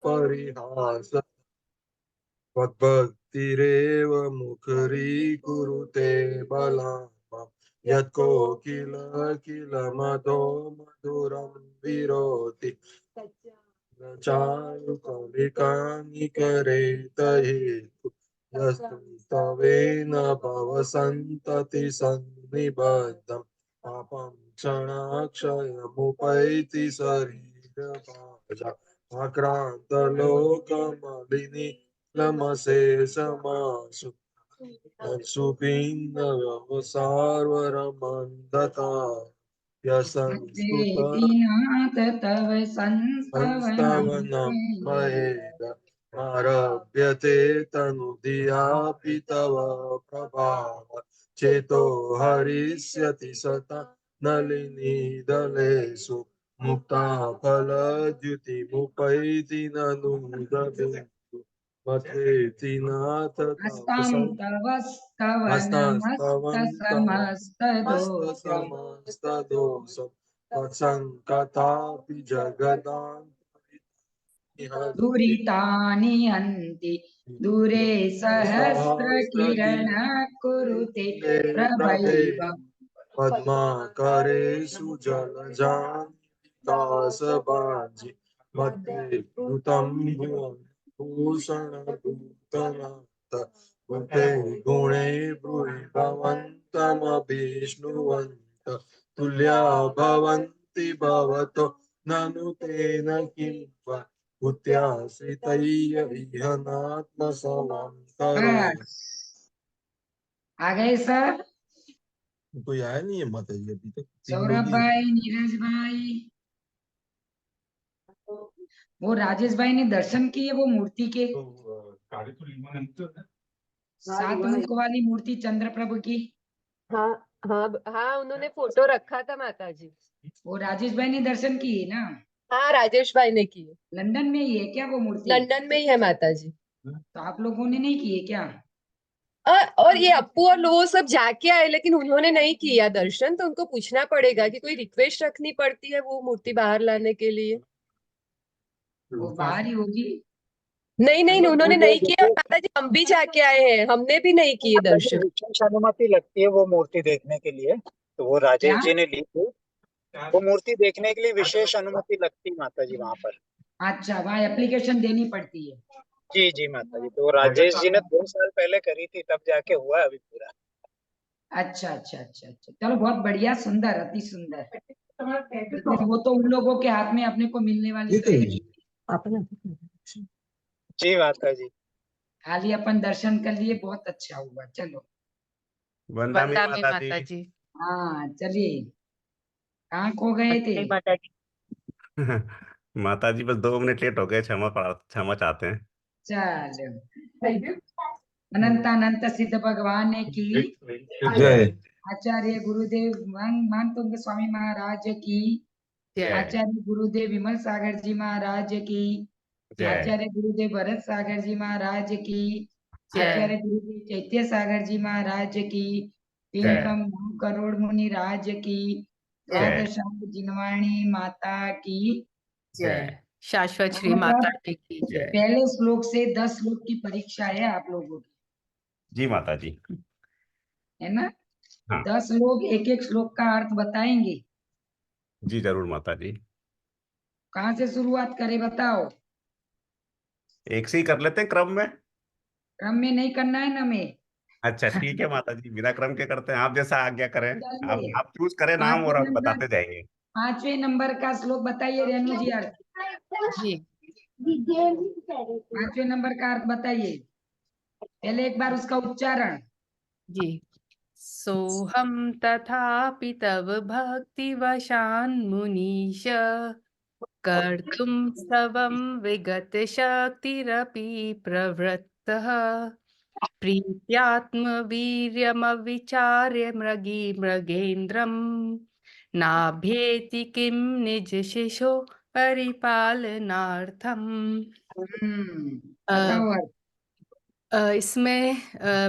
परिहास त्वद्भक्तिरेव मुखरीकुरुते बलाम् यत्को किल किल मधो मधुरं विरोधि चारुकलिकानिकरेत हेतु यस्तवेन भवसन्तति सन्निबद्धम् पापं क्षणाक्षयमुपैति शरीरभाजा आक्रान्तलोकमलिनी लमशेषमासु सुभिन्न व्यवसारमन्दता यसंस्तुत नाथ तव संस्तवनं संस्तवनं महेद आरभ्यते तनुधियापि तव प्रभाव चेतो हरिष्यति सता नलिनीदलेषु मुक्ता फलद्युतिमुपैति ननु दबिन्दु मथेति नाथ समस्तदोष तत्सङ्कतापि जगदान्तरितानि दुरितानि हन्ति दूरे सहस्रकिरण कुरुते प्रभैव पद्माकरेषु जलजान्तासबाजि मध्ये भूतं भुवं भूषणभूतनाथ भूते गुणे ब्रूहि भवन्तमभिष्णुवन्त तुल्या भवन्ति भवतो ननु तेन किं वा भूत्याश्रितैः इह नात्मसमं करोमि। आ गए सर? कोई आया नहीं है माता जी अभी तक? सौरभ भाई, नीरज भाई, वो राजेश भाई ने दर्शन किए वो मूर्ति के सात मुख वाली मूर्ति चंद्र प्रभु की? हाँ हाँ हाँ, उन्होंने फोटो रखा था माता जी। वो राजेश भाई ने दर्शन किए ना? हाँ, राजेश भाई ने किए। लंदन में ही है क्या वो मूर्ति? लंदन में ही है माता जी। तो आप लोगों ने नहीं किए क्या? और ये अप्पू और वो सब जाके आए, लेकिन उन्होंने नहीं किया दर्शन, तो उनको पूछना पड़ेगा कि कोई रिक्वेस्ट रखनी पड़ती है वो मूर्ति बाहर लाने के लिए। वो बाहर ही होगी। नहीं नहीं, उन्होंने नहीं किया माता जी, हम भी जाके आए हैं, हमने भी नहीं किए दर्शन। विशेष अनुमति लगती है वो मूर्ति देखने के लिए, तो वो राजेश जी ने ली थी। वो मूर्ति देखने के लिए विशेष अनुमति लगती है माता जी वहाँ पर। अच्छा, वहाँ एप्लीकेशन देनी पड़ती है? जी जी माता जी, तो राजेश जी ने 2 साल पहले करी थी, तब जाके हुआ अभी पूरा। अच्छा अच्छा अच्छा अच्छा, चलो बहुत बढ़िया, सुंदर, अति सुंदर। लेकिन वो तो उन लोगों के हाथ में अपने को मिलने वाली जी माता जी, खाली अपन दर्शन कर लिए, बहुत अच्छा हुआ। चलो वंदना माता जी। हाँ चलिए, कहाँ खो गए थे? माता जी, माता जी बस 2 मिनट लेट हो गए, क्षमा चाहते हैं। चलो, अनंत सिद्ध भगवान की जय। आचार्य गुरुदेव मानतुंग स्वामी महाराज की, आचार्य गुरुदेव विमल सागर जी महाराज की, आचार्य गुरुदेव भरत सागर जी महाराज की, आचार्य गुरुदेव चैत्य सागर जी महाराज की, तीन करोड़ मुनि राज की, द्वादशांग जिनवाणी माता की जय। शाश्वत श्री माता की जय। पहले श्लोक से 10 श्लोक की परीक्षा है आप लोगों की, जी माता जी। है ना? हाँ 10 लोग एक एक श्लोक का अर्थ बताएंगे। जी जरूर माता जी। कहाँ से शुरुआत करें बताओ? एक से ही कर लेते हैं क्रम में। क्रम में नहीं करना है ना में? अच्छा ठीक है माता जी, बिना क्रम के करते हैं, आप जैसा आज्ञा करें। आप चूज करें नाम और हम बताते जाएंगे। 5वें नंबर का श्लोक बताइए रेणु जी, अर्थ जी 5वें नंबर का अर्थ बताइए, पहले एक बार उसका उच्चारण। जी। सोहम तथापि तव भक्ति वशान मुनीश कर्तुम स्तवम विगत शक्तिरपि प्रवृत्तः प्रीत्यात्म वीर्यमविचार्य मृगेन्द्रम नाभ्येति किम निज शिशो परिपालनार्थम। बताओ अर्थ। इसमें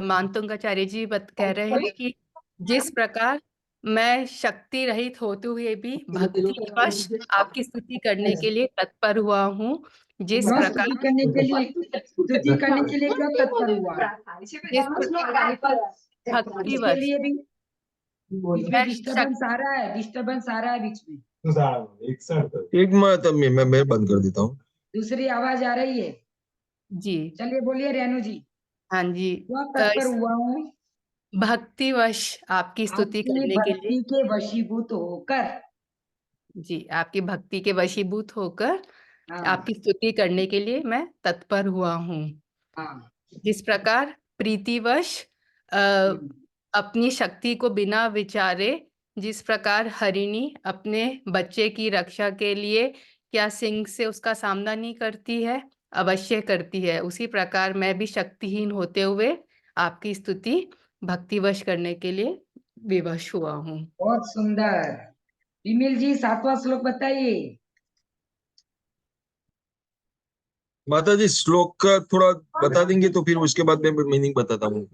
मानतुंगाचार्य जी कह रहे हैं कि जिस प्रकार मैं शक्ति रहित होते हुए भी भक्ति वश आपकी स्तुति करने के लिए तत्पर हुआ हूँ, जिस क्यों प्रकार स्तुति करने के लिए क्यों तत्पर हुआ? जिस भक्तिवश इसके लिए भी बीच में मैं डिस्टरबेंस आ रहा है, डिस्टरबेंस आ रहा है बीच में। एक मिनट, मैं बंद कर देता हूँ। दूसरी आवाज आ रही है। जी चलिए बोलिए रेणु जी, हाँ जी क्यों तत्पर इस हुआ हूँ? भक्तिवश आपकी स्तुति आपकी करने के लिए भक्ति के वशीभूत होकर। जी आपकी भक्ति के वशीभूत होकर हाँ आपकी स्तुति करने के लिए मैं तत्पर हुआ हूँ। हाँ। जिस प्रकार प्रीतिवश हम्म, अपनी शक्ति को बिना विचारे, जिस प्रकार हरिणी अपने बच्चे की रक्षा के लिए क्या सिंह से उसका सामना नहीं करती है, अवश्य करती है, उसी प्रकार मैं भी शक्तिहीन होते हुए आपकी स्तुति भक्तिवश करने के लिए विवश हुआ हूँ। बहुत सुंदर। विमिल जी 7वां श्लोक बताइए। माता जी श्लोक का थोड़ा बता देंगे तो फिर उसके बाद मैं मीनिंग बताता हूँ।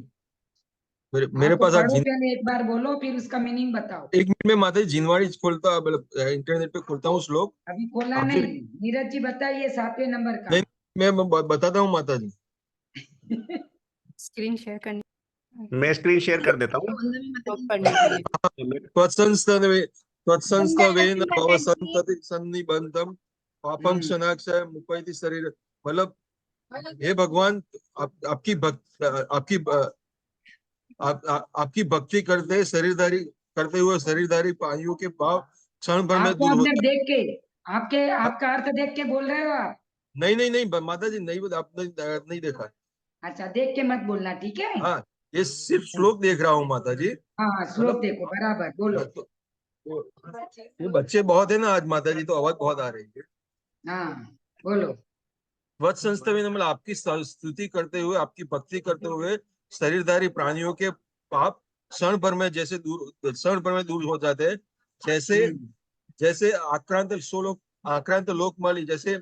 मेरे तो पास आज पढ़ो, पहले एक बार बोलो फिर उसका मीनिंग बताओ। एक मिनट में माता जी जिनवाड़ी खोलता, मतलब इंटरनेट पे खोलता हूँ श्लोक। अभी खोला आप नहीं। नीरज जी बताइए 7वें नंबर का। नहीं, मैं बताता हूँ माता जी। स्क्रीन शेयर करने मैं स्क्रीन शेयर कर देता हूँ। श्लोक पढ़ने के लिए त्वत्संस्तवेन भव संतति सन्निबंधम पापं क्षणाक्षय मुपैति शरीर। मतलब हे भगवान, आपकी आपकी भक्ति करते हुए शरीरधारी प्राणियों के पाप क्षण भर में आपको दूर अंदर होता देख के, आपका अर्थ देख के बोल रहे हो आप? है। नहीं माता जी, नहीं, आपने नहीं देखा। अच्छा, देख के मत बोलना, ठीक है? हाँ, ये सिर्फ श्लोक देख रहा हूँ माता जी। हाँ श्लोक मतलब देखो, बराबर बोलो। ये बच्चे बहुत है ना आज माता जी, तो आवाज बहुत आ रही है। हाँ बोलो। वत्संस्तवेन मतलब आपकी स्तुति करते हुए, आपकी भक्ति करते हुए शरीरधारी प्राणियों के पाप क्षण भर में दूर हो जाते हैं। जैसे जैसे आक्रांत लोकमाली, जैसे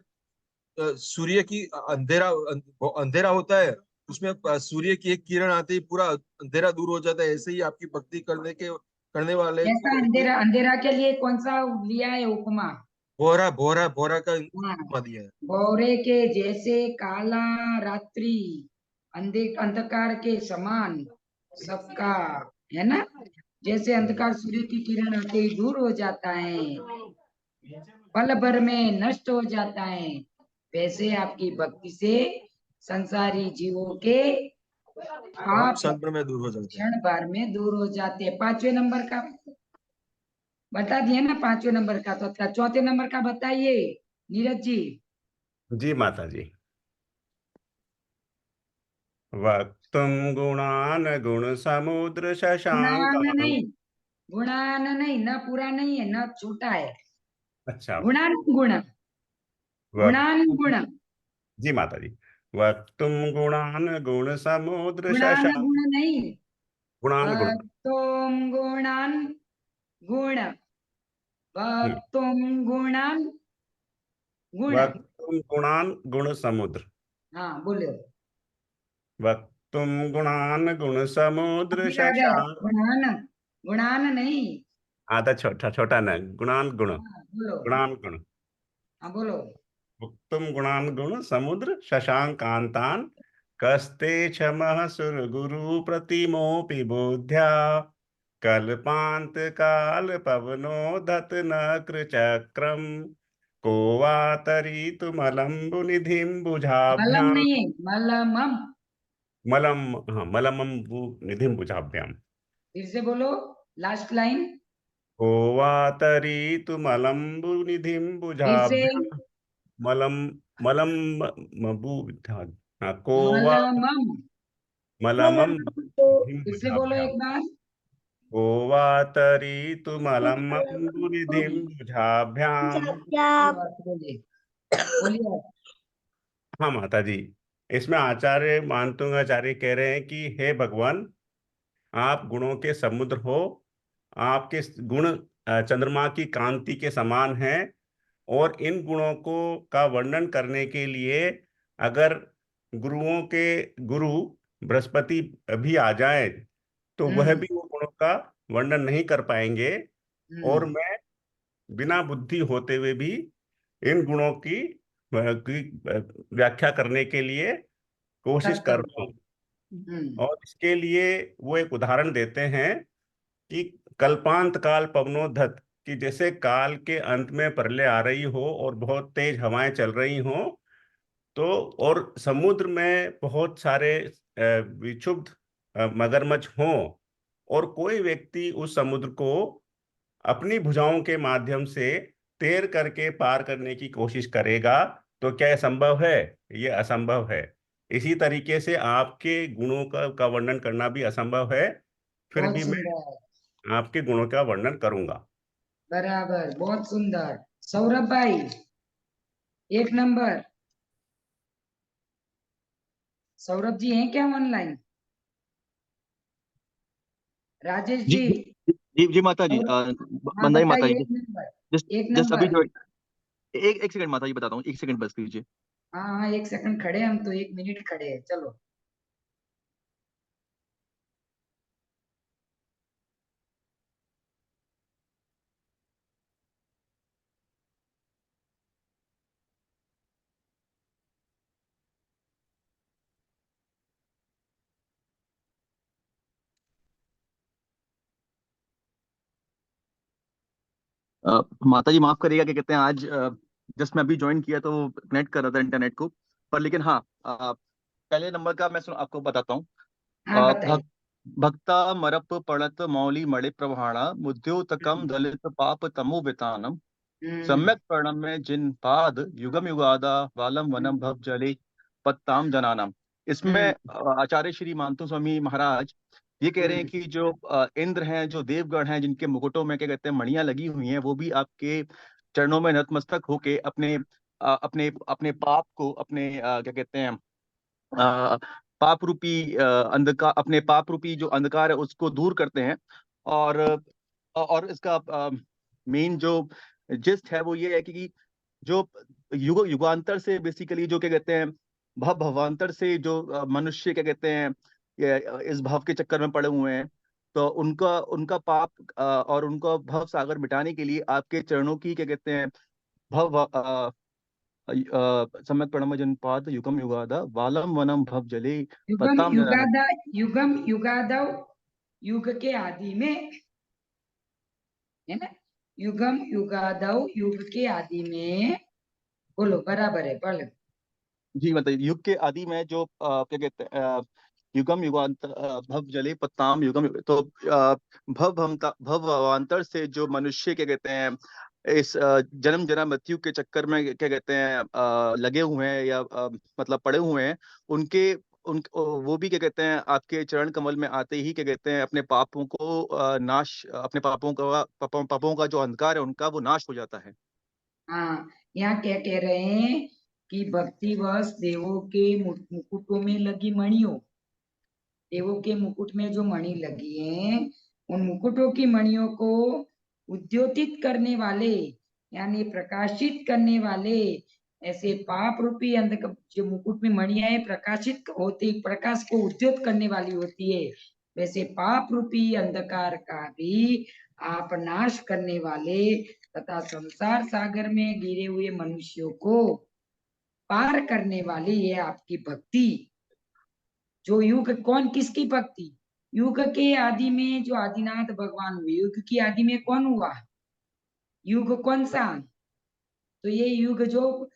सूर्य की अंधेरा होता है, उसमें सूर्य की एक किरण आते ही पूरा अंधेरा दूर हो जाता है। ऐसे ही आपकी भक्ति करने वाले ऐसा अंधेरा, अंधेरा के लिए कौन सा लिया है उपमा? भोरा का हाँ, उपमा दिया है। भौरे के जैसे काला रात्रि अंधकार के समान सबका, है ना? जैसे अंधकार सूर्य की किरण आते ही दूर हो जाता है, पल भर में नष्ट हो जाता है, वैसे आपकी भक्ति से संसारी जीवों के पाप पाप क्षण भर में दूर हो जाते हैं। क्षण भर में दूर हो जाते हैं। 5वें नंबर का बता दिए ना, 5वें नंबर का। तो 4थे नंबर का बताइए नीरज जी। जी माता जी। वक्तुम गुणान गुण समुद्र शशांक। गुणान नहीं, गुणान नहीं, न पूरा नहीं है, न छोटा है। अच्छा। गुणान गुण, गुणान वक्तुम, गुण, जी माता जी। वक्तुम गुणान गुण समुद्र गुणान शशांक। गुण नहीं। गुणान गुण। तुम गुणान गुण, हम्म। तुम गुणान गुण। वक्तुम गुणान गुण समुद्र। हाँ बोलो। वक्तुम गुणान गुण समुद्र फिर आ गया शशांक। गुणान, गुणान नहीं। आधा छोटा छोटा न, गुणान गुण। हाँ, बोलो। गुणान गुण। हाँ बोलो। वक्तुम गुणान गुण समुद्र शशांकांतान। कस्ते क्षमः सुरगुरु प्रतिमोऽपि बुद्ध्या। कल्पांत काल पवनोदत न चक्रम। को वा तरीतुमलम्बु निधिं मलम बुझाभ्याम। नहीं है, मलमम। मलम, हाँ मलमं निधिं बुझाभ्याम। फिर से बोलो, लास्ट लाइन। को वा तरीतुमलम्बु निधिं फिर से बुझाभ्याम। मलम मलम मबू, हाँ, को वा मलमम। मलमं निधिं फिर से बोलो बुझाभ्याम। एक बार। को वा तरीतुमलम्बु निधिं बुझाभ्याम। बोलिए, बोलिए। हाँ माता जी। इसमें आचार्य मानतुंग आचार्य कह रहे हैं कि हे भगवान, आप गुणों के समुद्र हो। आपके गुण चंद्रमा की कांति के समान हैं। और इन गुणों को का वर्णन करने के लिए अगर गुरुओं के गुरु बृहस्पति भी आ जाए तो वह भी उन गुणों का वर्णन नहीं कर पाएंगे। और मैं बिना बुद्धि होते हुए भी इन गुणों की की व्याख्या करने के लिए कोशिश कर रहा हूँ। और इसके लिए वो एक उदाहरण देते हैं कि कल्पांत काल पवनोधत, कि जैसे काल के अंत में प्रलय आ रही हो और बहुत तेज हवाएं चल रही हो, तो और समुद्र में बहुत सारे विक्षुब्ध मगरमच्छ हों, और कोई व्यक्ति उस समुद्र को अपनी भुजाओं के माध्यम से तैर करके पार करने की कोशिश करेगा, तो क्या यह संभव है? ये असंभव है। इसी तरीके से आपके गुणों का वर्णन करना भी असंभव है, फिर बहुत भी मैं सुंदर, आपके गुणों का वर्णन करूंगा। बराबर, बहुत सुंदर। सौरभ भाई, 1 नंबर। सौरभ जी हैं क्या ऑनलाइन? राजेश जी जी, जी जी माता जी, सौरभ, हाँ बंदाई माता बताइए, जी। 1 नंबर, जस्ट 1 जस्ट अभी नंबर। जो एक सेकंड माता जी, बताता हूँ, 1 सेकंड बस कीजिए। हाँ हाँ, 1 सेकंड खड़े, हम तो 1 मिनट खड़े हैं, चलो। माता जी माफ करिएगा, क्या कहते हैं, आज जस्ट मैं अभी ज्वाइन किया तो कनेक्ट कर रहा था इंटरनेट को, पर लेकिन हाँ, पहले नंबर का मैं आपको बताता हूँ। हाँ बताइए। भक्ता मरप पड़त मौली मणि प्रभाणा मुद्योतकम दलित पाप तमो वितानम हम्म सम्यक प्रणम्य जिन पाद युगम युगादा वालम वनम भव जले पत्ताम जनानाम। इसमें हम्म आचार्य श्री मानतु स्वामी महाराज ये कह रहे हैं हम्म कि जो इंद्र हैं, जो देवगण हैं, जिनके मुकुटों में क्या कहते हैं मणियां लगी हुई हैं, वो भी आपके चरणों में नतमस्तक होके अपने अपने अपने पाप को, अपने क्या कहते हैं अ, पाप रूपी अंधकार, अपने पाप रूपी जो अंधकार है उसको दूर करते हैं। और इसका मेन जो जिस्ट है वो ये है कि जो युग युगांतर से बेसिकली जो क्या कहते हैं भवांतर से जो मनुष्य क्या कहते हैं इस भव के चक्कर में पड़े हुए हैं, तो उनका उनका पाप और उनका भव सागर मिटाने के लिए आपके चरणों की क्या कहते हैं भव सम्यक प्रणम जन पाद युगम युगादा वालम वनम भव जले युगम पत्ताम जनाना। युगादा, युगम युगादव, युग के आदि में, है ना? युगम युगादव, युग के आदि में, बोलो, बराबर है, पढ़। जी मतलब युग के आदि में जो क्या कहते हैं युगम युगांत भव जले पत्ताम तो भव भवांतर से जो मनुष्य क्या कहते हैं इस जन्म जन्म मृत्यु के चक्कर में क्या कहते हैं लगे हुए हैं या मतलब पड़े हुए हैं, उनके उन वो भी क्या कहते हैं आपके चरण कमल में आते ही क्या कहते हैं अपने पापों को नाश, अपने पापों का जो अंधकार है उनका वो नाश हो जाता है। हाँ, यहाँ क्या कह रहे हैं कि भक्तिवश देवों के मुकुटों में लगी मणियों, देवों के मुकुट में जो मणि लगी हैं, उन मुकुटों की मणियों को उद्योतित करने वाले, यानी प्रकाशित करने वाले, ऐसे पाप रूपी जो मुकुट में मणियां है प्रकाशित होती, प्रकाश को उद्योत करने वाली होती है, वैसे पाप रूपी अंधकार का भी आप नाश करने वाले तथा संसार सागर में गिरे हुए मनुष्यों को पार करने वाली है आपकी भक्ति। जो युग, कौन किसकी भक्ति? युग के आदि में जो आदिनाथ भगवान हुए, युग की आदि में कौन हुआ? युग कौन सा? तो ये युग जो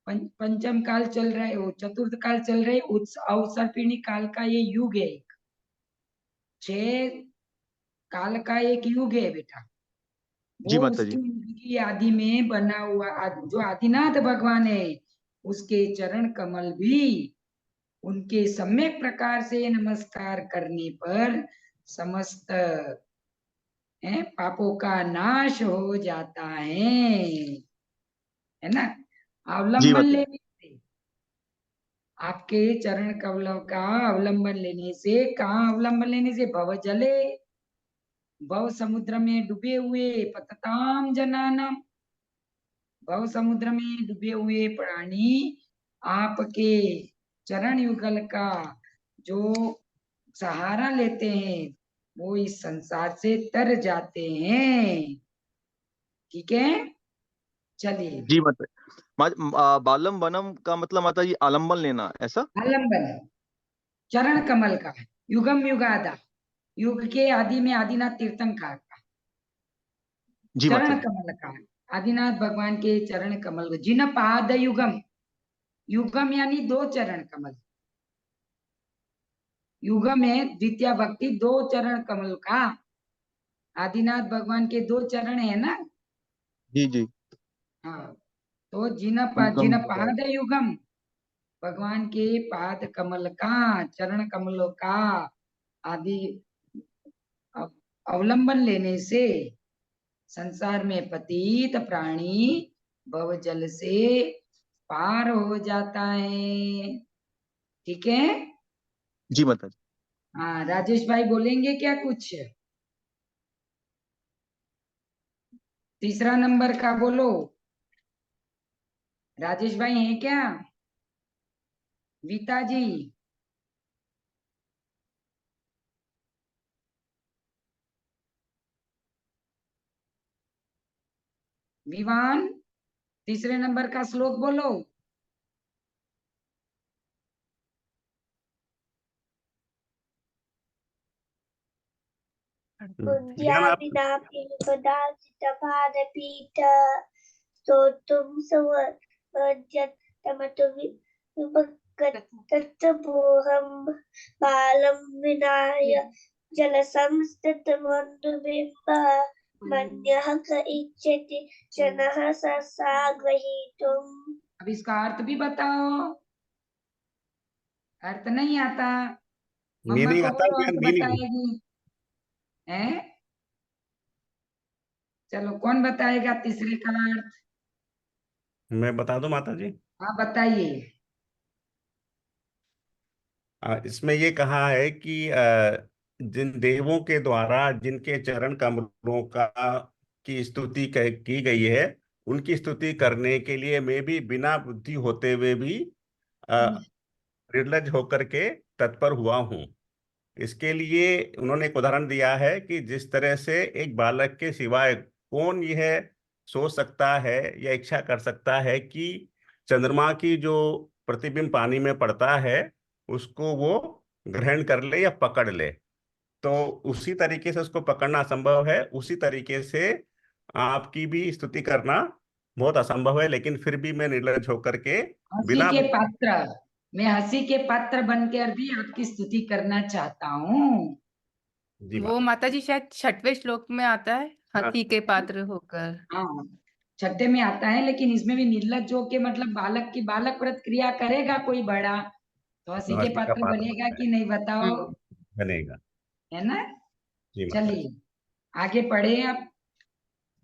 पंचम काल चल रहा है, वो चतुर्थ काल चल रहा है, अवसर्पिणी काल का ये युग है, 6 काल का एक युग है बेटा। जी वो माता उसकी जी। युग की आदि में बना हुआ जो आदिनाथ भगवान है, उसके चरण कमल भी उनके सम्यक प्रकार से नमस्कार करने पर समस्त पापों का नाश हो जाता है ना? जी अवलंबन माता जी। लेने से, आपके चरण कमलों का अवलंबन लेने से, कहाँ अवलंबन लेने से? भव जले, भव समुद्र में डूबे हुए, पतताम जनानम, भव समुद्र में डूबे हुए प्राणी आपके चरण युगल का जो सहारा लेते हैं, वो इस संसार से तर जाते हैं। ठीक है, चलिए। जी माता बालम वनम का मतलब माता जी आलम्बन लेना, ऐसा? आलम्बन चरण कमल का, युगम युगादा, युग के आदि में आदिनाथ तीर्थंकर का जी माता चरण जी। कमल का, आदिनाथ भगवान के चरण कमल, जिन पाद युगम, युगम यानी 2 चरण कमल, युगम है द्वितीय भक्ति, 2 चरण कमल का, आदिनाथ भगवान के 2 चरण है ना। जी जी। हाँ, तो जिन युगम पाद युगम, भगवान के पाद कमल का, चरण कमलों का आदि अवलंबन लेने से संसार में पतित प्राणी भव जल से पार हो जाता है। ठीक है। जी माता जी। हाँ, राजेश भाई बोलेंगे क्या कुछ? तीसरा नंबर का बोलो, राजेश भाई हैं क्या? वीता जी, विवान, तीसरे नंबर का श्लोक बोलो। विज्ञान आप भारपीठ स्तोत्रम तमतुविभक्तत्वोऽहं बालं विनाय जलसंस्थितमन्दुबिम्बः मन्यः क इच्छति जनः सा ग्रहीतुम्। अब इसका अर्थ भी बताओ। अर्थ नहीं आता, मम्मा मीनिंग को आता बोलो, है, अर्थ मीनिंग बताएगी। हैं? चलो, कौन बताएगा तीसरे का अर्थ? मैं बता दूं माता जी। हाँ, बताइए। इसमें ये कहा है कि जिन देवों के द्वारा जिनके चरण कमलों का की स्तुति की गई है, उनकी स्तुति करने के लिए मैं भी बिना बुद्धि होते हुए भी निर्लज होकर के तत्पर हुआ हूँ। इसके लिए उन्होंने एक उदाहरण दिया है कि जिस तरह से एक बालक के सिवाय कौन यह सोच सकता है या इच्छा कर सकता है कि चंद्रमा की जो प्रतिबिंब पानी में पड़ता है उसको वो ग्रहण कर ले या पकड़ ले, तो उसी तरीके से उसको पकड़ना असंभव है। उसी तरीके से आपकी भी स्तुति करना बहुत असंभव है, लेकिन फिर भी मैं निर्लज होकर के हंसी बिना के पात्र, मैं हंसी के पात्र बनकर भी आपकी स्तुति करना चाहता हूँ। जी वो माता। माता जी शायद 6वें श्लोक में आता है, हाँ, हंसी के पात्र होकर। हाँ, 6 में आता है, लेकिन इसमें भी निर्लज हो के मतलब बालक की बालक व्रत क्रिया करेगा कोई बड़ा, तो हंसी के हंसी का पात्र पात्र बनेगा बनता है, कि नहीं बताओ? बनेगा। है ना। जी माता जी। चलिए, आगे पढ़े आप।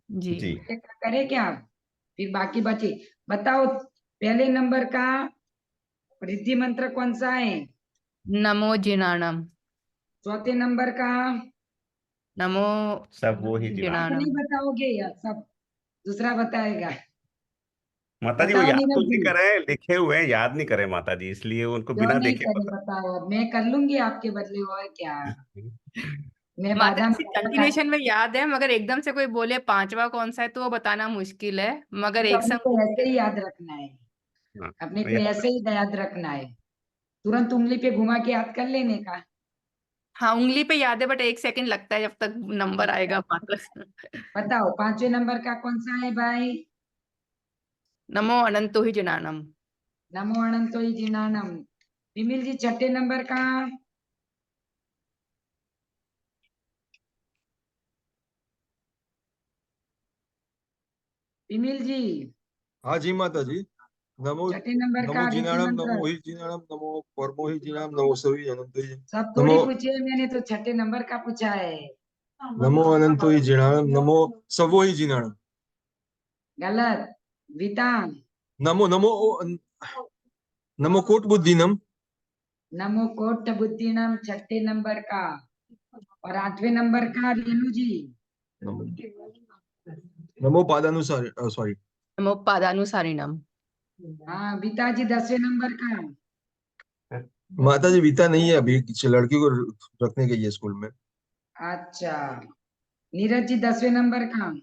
जी। जी। आगे का करें क्या आप? फिर बाकी बचे। बताओ, पहले नंबर का रिद्धि मंत्र कौन सा है? नमो जिनाणम। चौथे नंबर का? नमो सब वो ही आप जिनान। नहीं जिनाणम। बताओगे या सब दूसरा बताएगा? माता जी वो बताओ याद तो नीरज नहीं जी, करे, लिखे हुए हैं, याद नहीं करे माता जी, इसलिए उनको क्यों बिना नहीं देखे करे पता। बताओ, अब मैं कर लूंगी आपके बदले, और क्या। मैं माता बादाम जी खाने का, कंटिन्यूशन में याद है, मगर एकदम से कोई बोले 5वां कौन सा है तो वो बताना मुश्किल है, मगर तो एक अपने संग को बोल ऐसे ही के। याद रखना है। हाँ, अपने तो को ऐसे ही याद रखना है, तुरंत उंगली पे घुमा के याद कर लेने का। हाँ, उंगली पे याद है, बट 1 सेकंड लगता है जब तक नंबर आएगा वापस। बताओ, 5वें नंबर का कौन सा है भाई? नमो अनंतो ही जनानम। नमो अनंतो ही जिनानम। विमिल जी, 6ठे नंबर का? विमिल जी, हाँ जी माता जी। नमो 6ठे नंबर नमो का रिद्धि जिनाणम, मंत्र। नमो ही जिनाणम, नमो परमो ही जिनाम, नमो सवी अनंतो ही। सब थोड़ी नमो पूछे, मैंने तो 6ठे नंबर का पूछा है। नमो अनंतो ही जिनाणम, नमो सवो ही जिनाणम। गलत। वितान। नमो नमो नमो कोट बुद्धिनम। नमो कोट बुद्धिनम, 6ठे नंबर का। और 8वें नंबर का रेणु जी? नमो पादानुसार, सॉरी। नमो पादानुसारिणम। हाँ, बीता जी, 10वें नंबर का? माता जी बीता नहीं है अभी, लड़की को रखने गई है स्कूल में। अच्छा, नीरज जी, 10वें नंबर का?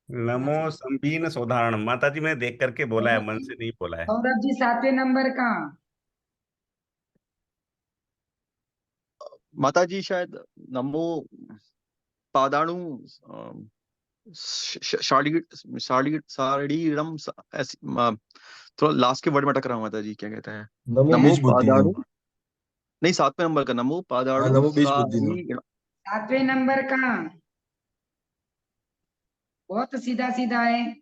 नमो संबीन सोधारण। माता जी मैंने देख करके बोला है, मन से नहीं बोला है। सौरभ जी 7वें नंबर का। माता जी शायद नमो पादाणु शारीरम ऐसी थोड़ा लास्ट के वर्ड में अटक रहा हूँ माता जी, क्या कहते हैं? नमो नमो बीज बुद्धि पादाणु, नम। नहीं 7वें नंबर का, नमो हाँ, पादाणु नमो बीज बुद्धि नम। 7वें नंबर का बहुत सीधा सीधा है।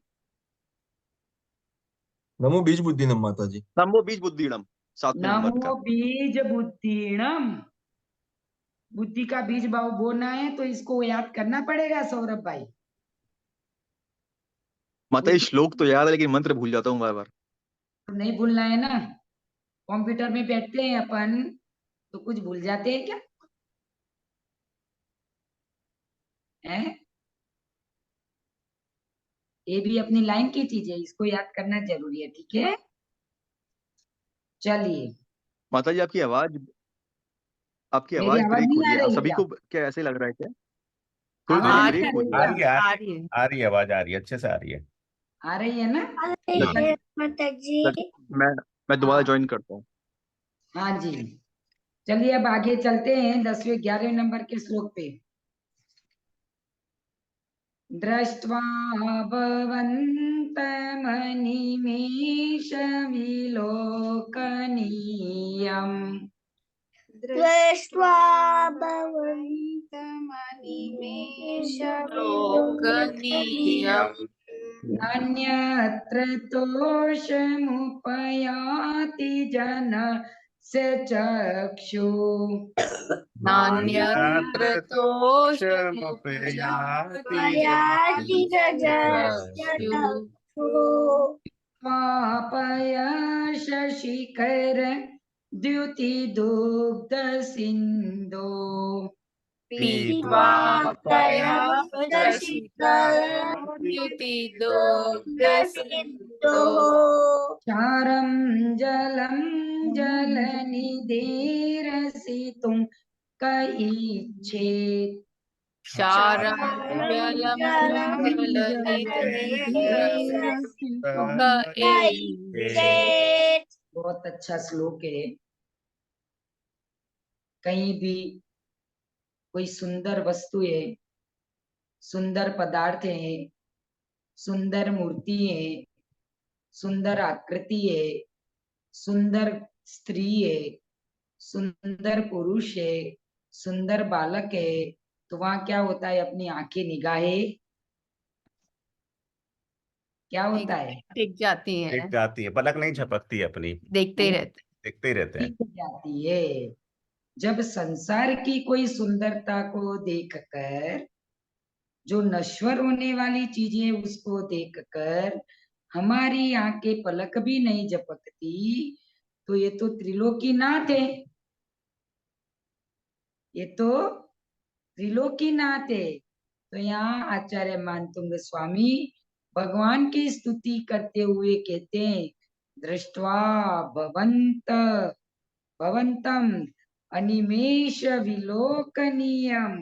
नमो बीज बुद्धि नम माता जी। नमो बीज बुद्धिड़म 7वें नंबर नमो का। बीज बुद्धिणम। बुद्धि का बीज भाव बोलना है तो इसको याद करना पड़ेगा सौरभ भाई। माता जी श्लोक तो याद है लेकिन मंत्र भूल जाता हूँ बार बार। तो नहीं भूलना है ना। कंप्यूटर में बैठते हैं अपन तो कुछ भूल जाते हैं क्या? हैं? ये भी अपनी लाइन की चीज है, इसको याद करना जरूरी है। ठीक है, चलिए। माता जी आपकी मेरी आवाज आवाज ब्रेक हो नहीं रही आ है, आप रही सभी क्या? को क्या ऐसे लग रहा है क्या? थोड़ी आवाज थोड़ी आ नहीं ब्रेक आ हो रही रही आ है। क्या? रही है, आ रही है। आ रही है, आवाज आ रही है, अच्छे से आ रही है। आ रही है ना? अरे माता जी, मैं मैं दोबारा हाँ ज्वाइन करता हूँ। हाँ जी। चलिए अब आगे चलते हैं 11वें नंबर के श्लोक पे। दृष्ट्वा भवन्तमनिमेषविलोकनीयम् दृष्ट्वा लोकनीयम नान्यत्र तोषमुपयाति जनस्य चक्षु नान्यत्र तोषमुपयाति भयाति चक्षु पापय शशिखर द्युतिदुग्ध सिन्धो पीत्वा पयाशशिखरद्युतिदुग्धसिन्धो क्षारं जलं जलनिधिरसितुं क इच्छेत् क्षारं जलं जलनिधिरसितुं क एषेत्। बहुत अच्छा श्लोक है। कहीं भी कोई सुंदर वस्तु है, सुंदर पदार्थ है, सुंदर मूर्ति है, सुंदर आकृति है, सुंदर स्त्री है, सुंदर पुरुष है, सुंदर बालक है, तो वहां क्या होता है? अपनी आंखें निगाहें क्या होता है? टिक जाती एक हैं, जाती है, पलक नहीं झपकती अपनी, देखते ही रहते देखते ही रहते हैं। टिक जाती है। जब संसार की कोई सुंदरता को देखकर, जो नश्वर होने वाली चीजें उसको देखकर हमारी आंखें पलक भी नहीं झपकती, तो ये तो त्रिलोकीनाथ है। ये तो त्रिलोकीनाथ है। तो यहाँ आचार्य मानतुंग स्वामी भगवान की स्तुति करते हुए कहते हैं, दृष्ट्वा भवन्तम अनिमेष विलोकनीयम।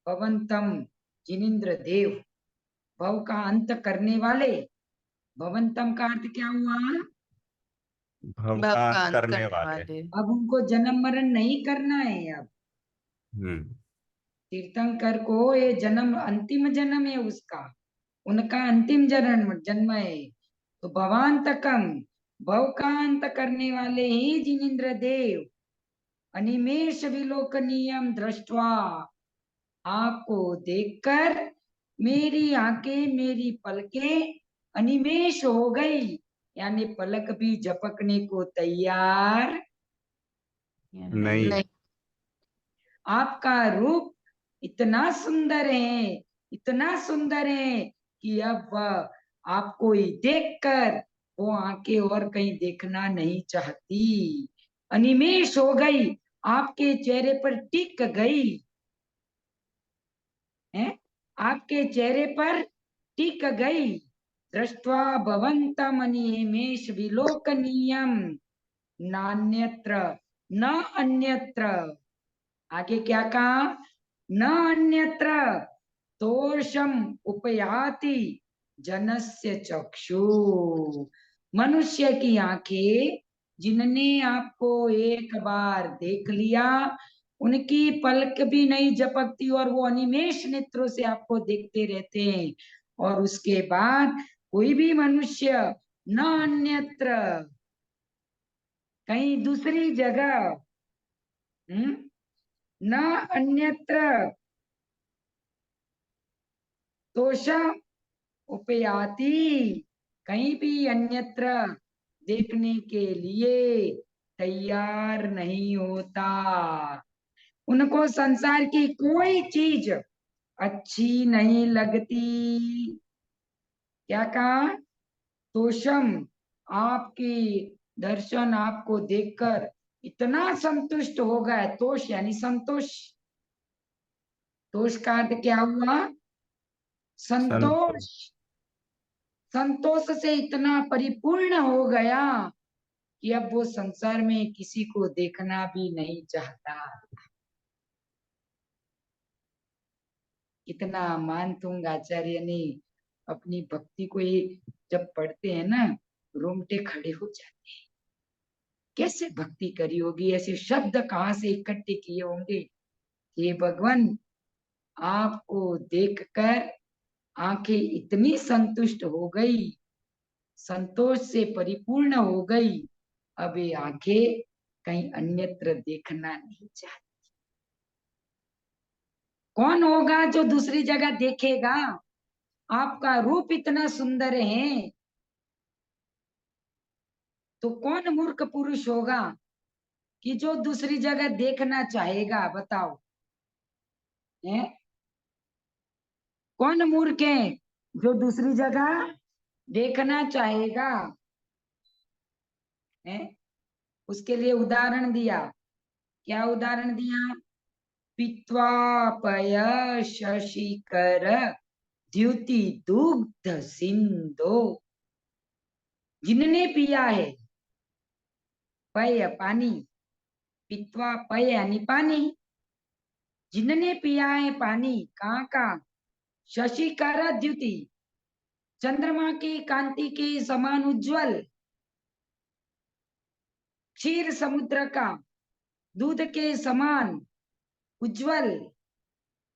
भवन्तम जिनेन्द्र देव, भव का अंत करने वाले। भवन्तम का अर्थ क्या हुआ? भव का भगवान अंत करने करने वाले। वाले। अब उनको जन्म मरण नहीं करना है। अब हम्म। तीर्थंकर को ये जन्म अंतिम जन्म है उसका, उनका अंतिम जन्म है। तो भवांतकम, भव का अंत करने वाले ही जिनेन्द्र देव, अनिमेष विलोकनीयम दृष्ट्वा, आपको देखकर मेरी आंखें, मेरी पलकें अनिमेष हो गई, यानी पलक भी झपकने को तैयार नहीं। नहीं। आपका रूप इतना सुंदर है, इतना सुंदर है कि अब वह आपको ही देखकर वो आंखें और कहीं देखना नहीं चाहती, अनिमेष हो गई, आपके चेहरे पर टिक गई है, आपके चेहरे पर टिक गई। दृष्ट्वा भवन्तम अनिमेष विलोकनीयम नान्यत्र न अन्यत्र। आगे क्या कहा? न अन्यत्र तोषम उपयाति जनस्य चक्षु, मनुष्य की आंखें जिनने आपको एक बार देख लिया, उनकी पलक भी नहीं झपकती और वो अनिमेष नेत्रों से आपको देखते रहते हैं। और उसके बाद कोई भी मनुष्य न अन्यत्र कहीं दूसरी जगह न अन्यत्र तोषा उपयाति, कहीं भी अन्यत्र देखने के लिए तैयार नहीं होता। उनको संसार की कोई चीज अच्छी नहीं लगती। क्या कहा? तोषम, आपकी दर्शन आपको देखकर इतना संतुष्ट हो गए। तोष यानी संतोष। तोष का अर्थ क्या हुआ? संतोष। संतोष से इतना परिपूर्ण हो गया कि अब वो संसार में किसी को देखना भी नहीं चाहता। इतना मानतुंग आचार्य ने अपनी भक्ति को ये जब पढ़ते हैं ना, रोंगटे खड़े हो जाते हैं। कैसे भक्ति करी होगी, ऐसे शब्द कहाँ से इकट्ठे किए होंगे। हे भगवान, आपको देखकर आंखें इतनी संतुष्ट हो गई, संतोष से परिपूर्ण हो गई, अब ये आंखें कहीं अन्यत्र देखना नहीं चाहती। कौन होगा जो दूसरी जगह देखेगा? आपका रूप इतना सुंदर है तो कौन मूर्ख पुरुष होगा कि जो दूसरी जगह देखना चाहेगा? बताओ, है? कौन मूर्ख है जो दूसरी जगह देखना चाहेगा? है? उसके लिए उदाहरण दिया। क्या उदाहरण दिया? पीत्वा पय शशिकर द्युति दुग्ध सिंधो। जिनने पिया है, पय पानी, पीत्वा पय यानी पानी, जिनने पिया है पानी, कहाँ का? शशिकर द्युति, चंद्रमा की कांति के समान उज्जवल, क्षीर समुद्र का दूध के समान उज्जवल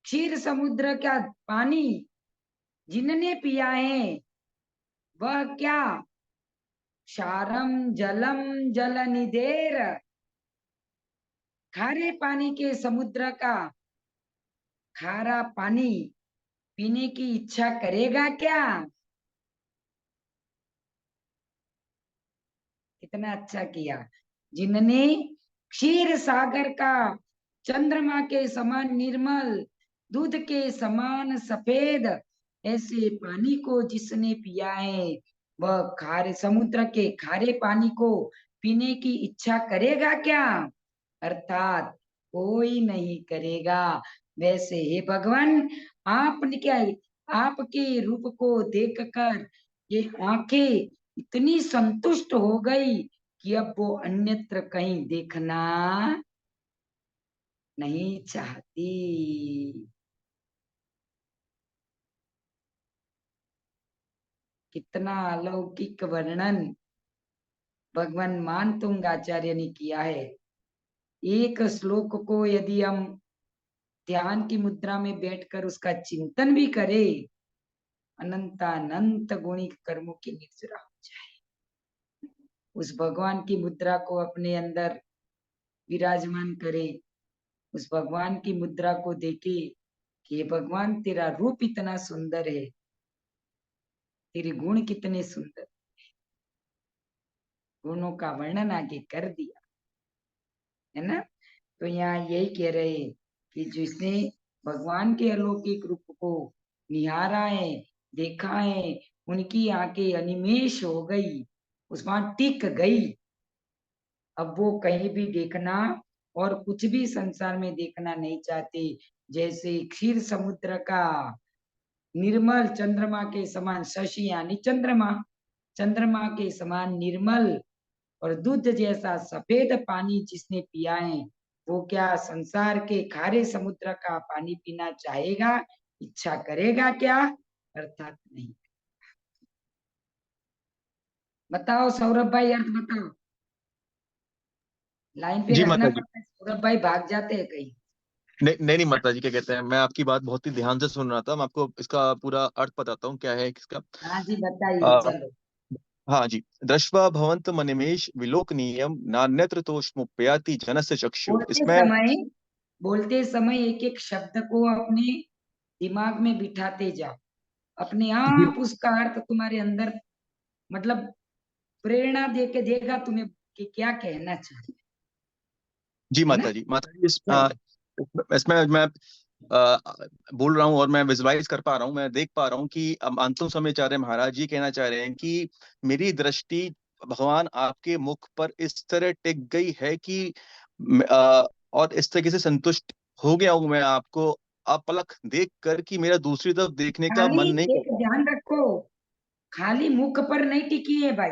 क्षीर समुद्र का पानी जिनने पिया है, वह क्या? क्षारम जलम जल निधेर, खारे पानी के समुद्र का खारा पानी पीने की इच्छा करेगा क्या? कितना अच्छा किया। जिनने क्षीर सागर का चंद्रमा के समान निर्मल, दूध के समान सफेद ऐसे पानी को जिसने पिया है, वह खारे समुद्र के खारे पानी को पीने की इच्छा करेगा क्या? अर्थात कोई नहीं करेगा। वैसे हे भगवान, आपने क्या, आपके रूप को देखकर ये आंखें इतनी संतुष्ट हो गई कि अब वो अन्यत्र कहीं देखना नहीं चाहती। कितना अलौकिक वर्णन भगवान मानतुंग आचार्य ने किया है। एक श्लोक को यदि हम ध्यान की मुद्रा में बैठकर उसका चिंतन भी करें, अनंतानंत गुणिक कर्मों की निर्जरा हो जाए। उस भगवान की मुद्रा को अपने अंदर विराजमान करे, उस भगवान की मुद्रा को देखे कि ये भगवान तेरा रूप इतना सुंदर है, तेरे गुण कितने सुंदर, गुणों का वर्णन आगे कर दिया है ना। तो यहाँ यही कह रहे कि जिसने भगवान के अलौकिक रूप को निहारा है, देखा है, उनकी आंखें अनिमेष हो गई, उस वहां टिक गई। अब वो कहीं भी देखना और कुछ भी संसार में देखना नहीं चाहते। जैसे क्षीर समुद्र का निर्मल चंद्रमा के समान, शशि यानी चंद्रमा, चंद्रमा के समान निर्मल और दूध जैसा सफेद पानी जिसने पिया है, वो क्या संसार के खारे समुद्र का पानी पीना चाहेगा? इच्छा करेगा क्या? अर्थात नहीं। बताओ सौरभ भाई, अर्थ बताओ। लाइन पे जी रहना माता जी। पड़ता है, सौरभ भाई भाग जाते हैं कहीं। नहीं माता जी, क्या कहते हैं, मैं आपकी बात बहुत ही ध्यान से सुन रहा था। मैं आपको इसका पूरा अर्थ बताता हूँ क्या है इसका। हाँ जी बताइए, चलो। हाँ जी। दृष्ट्वा भवंत मनिमेष विलोकनीयम नान्यत्र तोष्मुपयाति जनस्य चक्षु। इसमें बोलते समय एक एक शब्द को अपने दिमाग में बिठाते जाओ, अपने जी, आप उसका अर्थ तुम्हारे अंदर, मतलब प्रेरणा दे के देगा तुम्हें कि क्या कहना चाहिए। जी है ना? माता जी। माता जी चलो। इसमें मैं बोल रहा हूँ और मैं विजुलाइज कर पा रहा हूँ, मैं देख पा रहा हूँ कि अंतुम समयाचार्य महाराज जी कहना चाह रहे हैं कि मेरी दृष्टि भगवान आपके मुख पर इस तरह टिक गई है कि और इस तरीके से संतुष्ट हो गया हूं मैं आपको अपलक देख कर कि मेरा दूसरी तरफ देखने का खाली मन नहीं एक करता। ध्यान रखो, खाली मुख पर नहीं टिकी है भाई।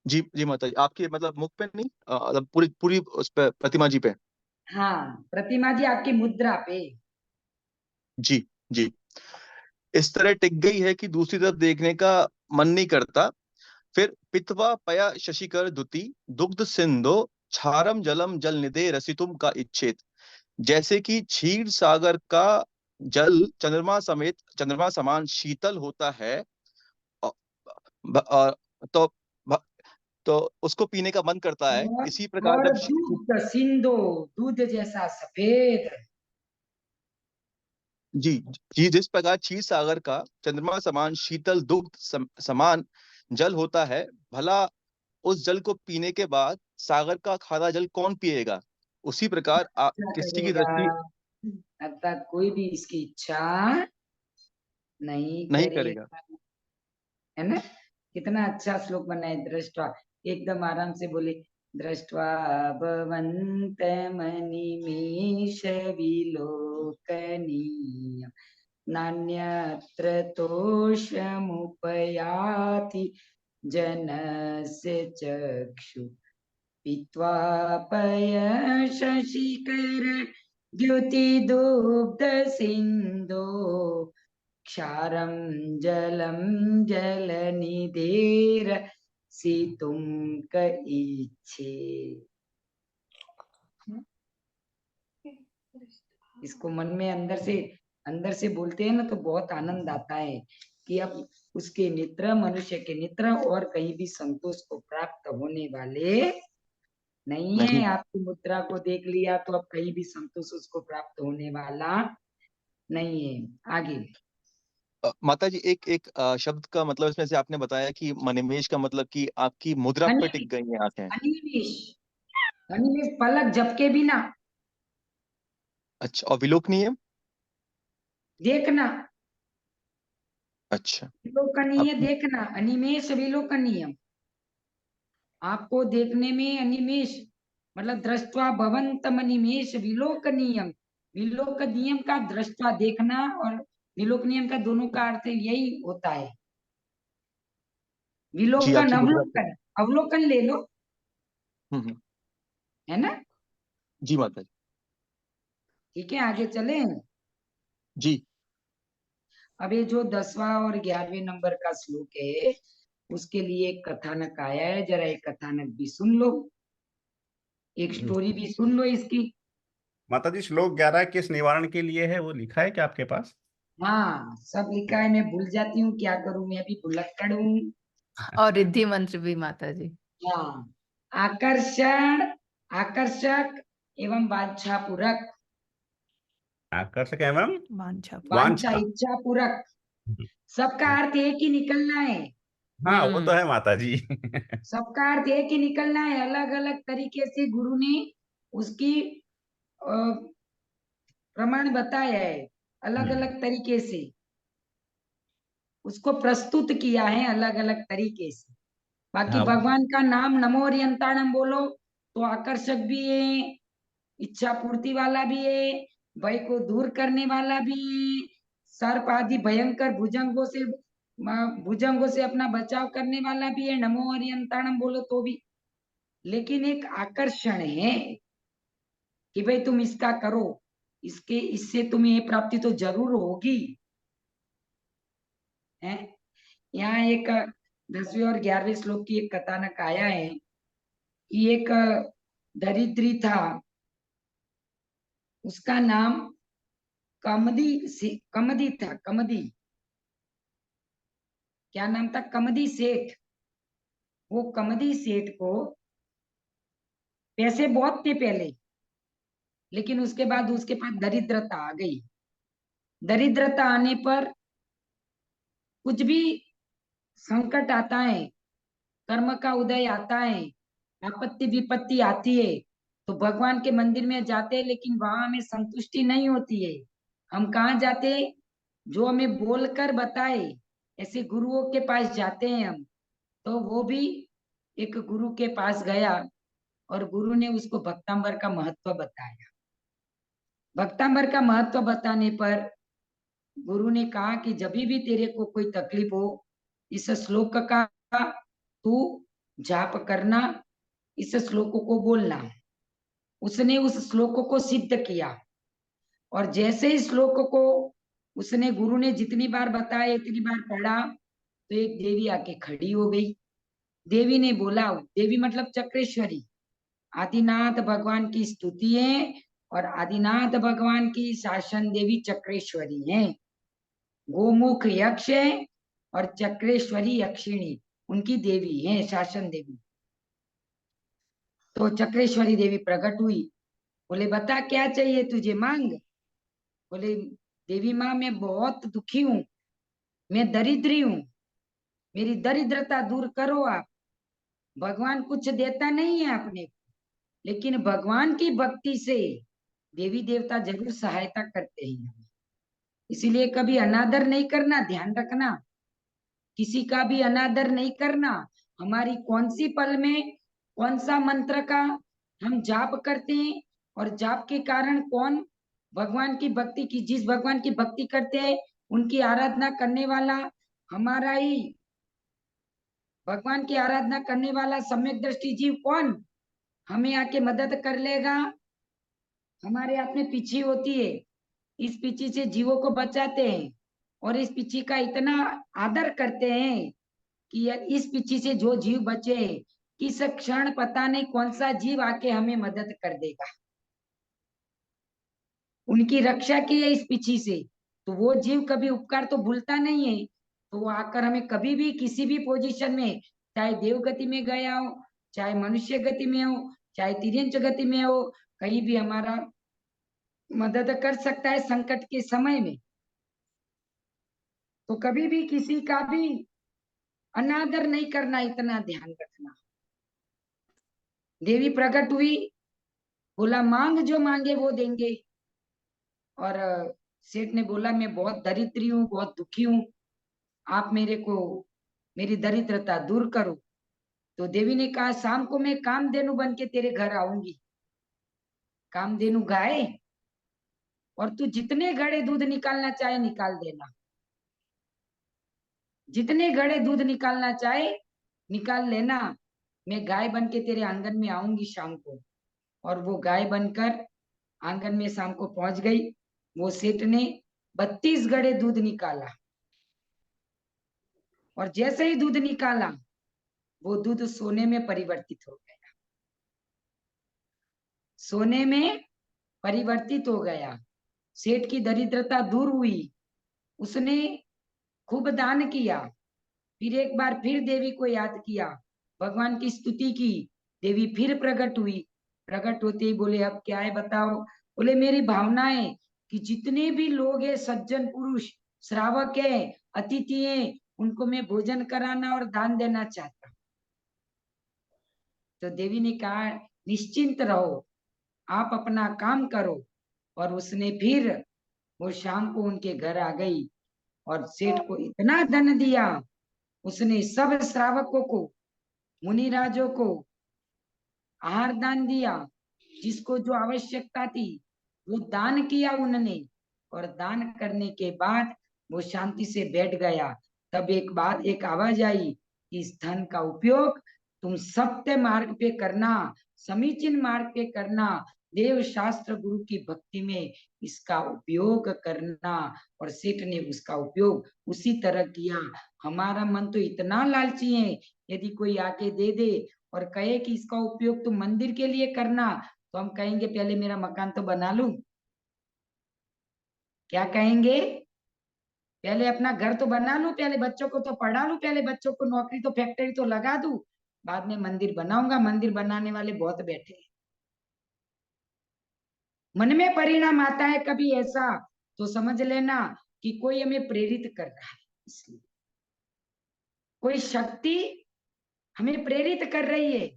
जी जी माता जी, आपके मतलब मुख पे नहीं, मतलब पूरी पूरी उस पे प्रतिमा जी पे। हाँ, प्रतिमा जी आपकी मुद्रा पे। जी जी। इस तरह टिक गई है कि दूसरी तरफ देखने का मन नहीं करता। फिर पित्वा पया शशिकर दुति दुग्ध सिंधो क्षारम जलम जल निधे रसितुम का इच्छेत। जैसे कि क्षीर सागर का जल चंद्रमा समान शीतल होता है। अ- तो तो उसको पीने का मन करता है। और इसी प्रकार और जब दूध सिंधो, दूध जैसा सफेद। जी जी, जिस प्रकार क्षीर सागर का चंद्रमा समान शीतल दुग्ध समान जल होता है, भला उस जल को पीने के बाद सागर का खारा जल कौन पिएगा। उसी प्रकार क्या किसी की करेगा? दृष्टि अर्थात कोई भी इसकी इच्छा नहीं नहीं करेगा। करेगा। है ना? कितना अच्छा श्लोक बना है। दृष्टवा, एकदम आराम से बोले। दृष्टवा भवन्त मनिमेष विलोकनीय नान्यत्र तोषमुपयाति जनस्य चक्षु पीत्वा पयशशिखर द्युतिदुग्ध सिन्धो क्षारं जलं जलनिधेर सितुं क इच्छे। इसको मन में अंदर से बोलते हैं ना तो बहुत आनंद आता है कि अब उसके नेत्र, मनुष्य के नेत्र और कहीं भी संतोष को प्राप्त होने वाले नहीं है। नहीं। आपकी मुद्रा को देख लिया तो अब कहीं भी संतोष उसको प्राप्त होने वाला नहीं है। आगे। माता जी, एक एक शब्द का मतलब इसमें से आपने बताया कि मनिमेष का मतलब कि आपकी मुद्रा पे टिक अनिमेष, गई हैं आंखें। अनिमेष, अनिमेष पलक झपके बिना अच्छा, और विलोकनीय। देखना। अच्छा। विलोकनीय आप देखना, अनिमेष विलोकनीय। आपको देखने में अनिमेष, मतलब दृष्टवा भवंतम अनिमेष विलोकनीयम। विलोकनीयम का दृष्टवा देखना और विलोकनीयम का दोनों का अर्थ यही होता है। जी, विलोकन, आपकी मुद्रा पे। अवलोकन, अवलोकन ले लो। हम्म। है ना? जी माता जी। ठीक है, आगे चले। जी अब ये जो 10वां और 11वें नंबर का श्लोक है उसके लिए एक कथानक आया है, जरा एक कथानक भी सुन लो, एक स्टोरी भी सुन लो इसकी। माता जी, श्लोक 11 किस निवारण के लिए है, वो लिखा है क्या आपके पास? हाँ, सब लिखा है, मैं भूल जाती हूँ, क्या करूं, मैं भी भुलक्कड़ हूँ। और रिद्धि मंत्र भी माता जी। हाँ, आकर्षण, आकर्षक एवं वांछा पूरक। आकर्षक एवं वांछा। वांछा, वांछा। इच्छा पूरक। सबका अर्थ एक ही निकलना है। हाँ, वो तो है माता जी। सबका अर्थ एक ही निकलना है। अलग अलग तरीके से गुरु ने उसकी प्रमाण बताया है, अलग अलग तरीके से उसको प्रस्तुत किया है, अलग अलग तरीके से। बाकी हाँ। भगवान का नाम नमो ओरियंताणम बोलो तो आकर्षक भी है, इच्छा पूर्ति वाला भी है, भय को दूर करने वाला भी है, सर्प आदि भयंकर भुजंगों से अपना बचाव करने वाला भी है, नमो ओरियंताणम बोलो तो भी। लेकिन एक आकर्षण है कि भाई तुम इसका करो, इससे तुम्हें ये प्राप्ति तो जरूर होगी। है यहाँ एक 10वें और 11वें श्लोक की एक कथानक आया है कि एक दरिद्री था, उसका नाम कमदी था। कमदी, क्या नाम था? कमदी सेठ। वो कमदी सेठ को पैसे बहुत थे पहले, लेकिन उसके बाद उसके पास दरिद्रता आ गई। दरिद्रता आने पर कुछ भी संकट आता है, कर्म का उदय आता है, आपत्ति विपत्ति आती है, तो भगवान के मंदिर में जाते हैं, लेकिन वहां हमें संतुष्टि नहीं होती है। हम कहाँ जाते? जो हमें बोलकर बताए, ऐसे गुरुओं के पास जाते हैं हम। तो वो भी एक गुरु के पास गया और गुरु ने उसको भक्तांबर का महत्व बताया। भक्तांबर का महत्व बताने पर गुरु ने कहा कि जब भी तेरे को कोई तकलीफ हो, इस श्लोक का तू जाप करना, इस श्लोक को बोलना। उसने उस श्लोक को सिद्ध किया, और जैसे ही श्लोक को उसने, गुरु ने जितनी बार बताया इतनी बार पढ़ा, तो एक देवी आके खड़ी हो गई। देवी ने बोला, देवी मतलब चक्रेश्वरी, आदिनाथ भगवान की स्तुति है, और आदिनाथ भगवान की शासन देवी चक्रेश्वरी है। गोमुख यक्ष है और चक्रेश्वरी यक्षिणी उनकी देवी है, शासन देवी। तो चक्रेश्वरी देवी प्रकट हुई, बोले बता क्या चाहिए तुझे, मांग। बोले देवी माँ, मैं बहुत दुखी हूँ, मैं दरिद्री हूँ, मेरी दरिद्रता दूर करो आप। भगवान कुछ देता नहीं है अपने को, लेकिन भगवान की भक्ति से देवी देवता जरूर सहायता करते हैं। इसीलिए कभी अनादर नहीं करना, ध्यान रखना, किसी का भी अनादर नहीं करना। हमारी कौन सी पल में कौन सा मंत्र का हम जाप करते हैं, और जाप के कारण कौन भगवान की भक्ति की, जिस भगवान की भक्ति करते हैं उनकी आराधना करने वाला हमारा ही, भगवान की आराधना करने वाला सम्यक दृष्टि जीव कौन हमें आके मदद कर लेगा। हमारे हाथ में पिछी होती है, इस पिछी से जीवों को बचाते हैं, और इस पिछी का इतना आदर करते हैं कि इस पिछी से जो जीव बचे, किस क्षण पता नहीं कौन सा जीव आके हमें मदद कर देगा। उनकी रक्षा की है इस पिछी से, तो वो जीव कभी उपकार तो भूलता नहीं है। तो वो आकर हमें कभी भी किसी भी पोजीशन में, चाहे देव गति में गया हो, चाहे मनुष्य गति में हो, चाहे तिर्यंच गति में हो, कहीं भी हमारा मदद कर सकता है संकट के समय में। तो कभी भी किसी का भी अनादर नहीं करना, इतना ध्यान रखना। देवी प्रकट हुई, बोला मांग, जो मांगे वो देंगे। और सेठ ने बोला मैं बहुत दरिद्री हूँ, बहुत दुखी हूँ, आप मेरे को मेरी दरिद्रता दूर करो। तो देवी ने कहा शाम को मैं कामधेनु बन के तेरे घर आऊंगी। कामधेनु गाय, और तू जितने घड़े दूध निकालना चाहे निकाल देना, जितने घड़े दूध निकालना चाहे निकाल लेना। मैं गाय बन के तेरे आंगन में आऊंगी शाम को। और वो गाय बनकर आंगन में शाम को पहुंच गई। वो सेठ ने 32 घड़े दूध निकाला, और जैसे ही दूध निकाला वो दूध सोने में परिवर्तित हो गया, सोने में परिवर्तित हो गया। सेठ की दरिद्रता दूर हुई, उसने खूब दान किया। फिर एक बार फिर देवी को याद किया, भगवान की स्तुति की, देवी फिर प्रकट हुई। प्रकट होते ही बोले अब क्या है बताओ। बोले मेरी भावना है कि जितने भी लोग हैं, सज्जन पुरुष, श्रावक है, अतिथि है, उनको मैं भोजन कराना और दान देना चाहता। तो देवी ने कहा निश्चिंत रहो, आप अपना काम करो। और उसने फिर वो शाम को उनके घर आ गई, और सेठ को इतना धन दिया, उसने सब श्रावकों को, मुनिराजों को आहार दान दिया, जिसको जो आवश्यकता थी वो दान किया उन्होंने। और दान करने के बाद वो शांति से बैठ गया। तब एक आवाज आई कि इस धन का उपयोग तुम सत्य मार्ग पे करना, समीचीन मार्ग पे करना, देव शास्त्र गुरु की भक्ति में इसका उपयोग करना, और सेठ ने उसका उपयोग उसी तरह किया। हमारा मन तो इतना लालची है, यदि कोई आके दे दे और कहे कि इसका उपयोग तुम मंदिर के लिए करना, तो हम कहेंगे पहले मेरा मकान तो बना लूं। क्या कहेंगे? पहले अपना घर तो बना लूं, पहले बच्चों को तो पढ़ा लूं, पहले बच्चों को नौकरी तो फैक्ट्री तो लगा दूं, बाद में मंदिर बनाऊंगा। मंदिर बनाने वाले बहुत बैठे हैं। मन में परिणाम आता है कभी ऐसा, तो समझ लेना कि कोई हमें प्रेरित कर रहा है। इसलिए कोई शक्ति हमें प्रेरित कर रही है।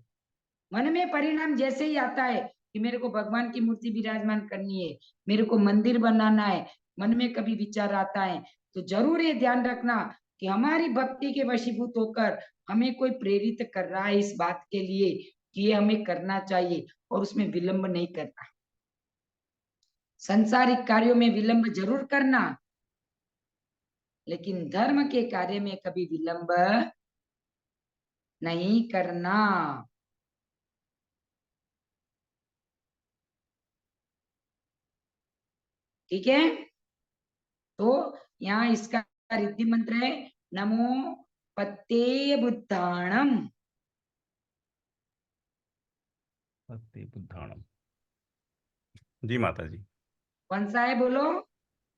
मन में परिणाम जैसे ही आता है कि मेरे को भगवान की मूर्ति विराजमान करनी है, मेरे को मंदिर बनाना है, मन में कभी विचार आता है, तो जरूर ये ध्यान रखना कि हमारी भक्ति के वशीभूत होकर हमें कोई प्रेरित कर रहा है इस बात के लिए कि ये हमें करना चाहिए, और उसमें विलंब नहीं करना। संसारिक कार्यों में विलंब जरूर करना, लेकिन धर्म के कार्य में कभी विलंब नहीं करना। ठीक है? तो यहाँ इसका रिद्धि मंत्र है नमो पत्ते बुद्धाणम। पत्ते बुद्धाणम। जी माता जी। कौन सा है बोलो?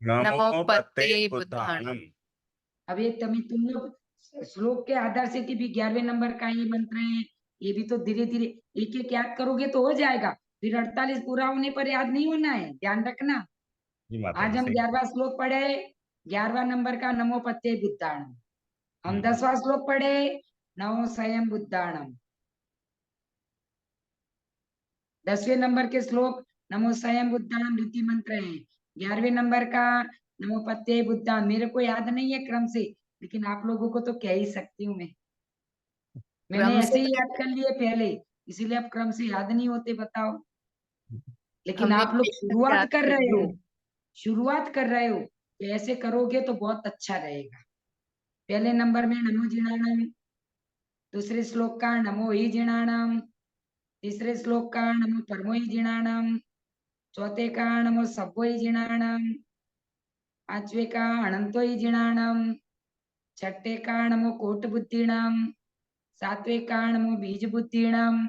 नमो पत्ते बुद्धाणम। अब ये तुम लोग श्लोक के आधार से कि भी 11वें नंबर का ये मंत्र है, ये भी तो धीरे धीरे एक एक याद करोगे तो हो जाएगा। फिर 48 पूरा होने पर याद नहीं होना है, ध्यान रखना। जी माता आज जी हम सही। 11वां श्लोक पढ़े, 11वां नंबर का नमो पत्ते बुद्धाणम। हम 10वां श्लोक पढ़े नमो स्वयं बुद्धाणम। 10वें नंबर के श्लोक नमो स्वयं बुद्धाणम रीति मंत्र है। 11वें नंबर का नमो पत्ते बुद्धान। मेरे को याद नहीं है क्रम से, लेकिन आप लोगों को तो कह ही सकती हूँ मैं। मैंने क्रम ऐसे से ही याद कर लिए पहले, इसीलिए अब क्रम से याद नहीं होते, बताओ। लेकिन हमने आप लोग शुरुआत याद कर कर रहे हो, लिए। शुरुआत कर रहे हो, तो ऐसे करोगे तो बहुत अच्छा रहेगा। पहले नंबर में नमो जिणाणम, दूसरे श्लोक का नमो ही जिणाणम, तीसरे श्लोक का नमो परमो ही जिणाणम, चौथे का नमो सब्बो ही जिणाणम, पांचवे का अनंतो ही जिणाणम, छठे का नमो कोट बुद्धिणम, सातवें का नमो बीज बुद्धिणम,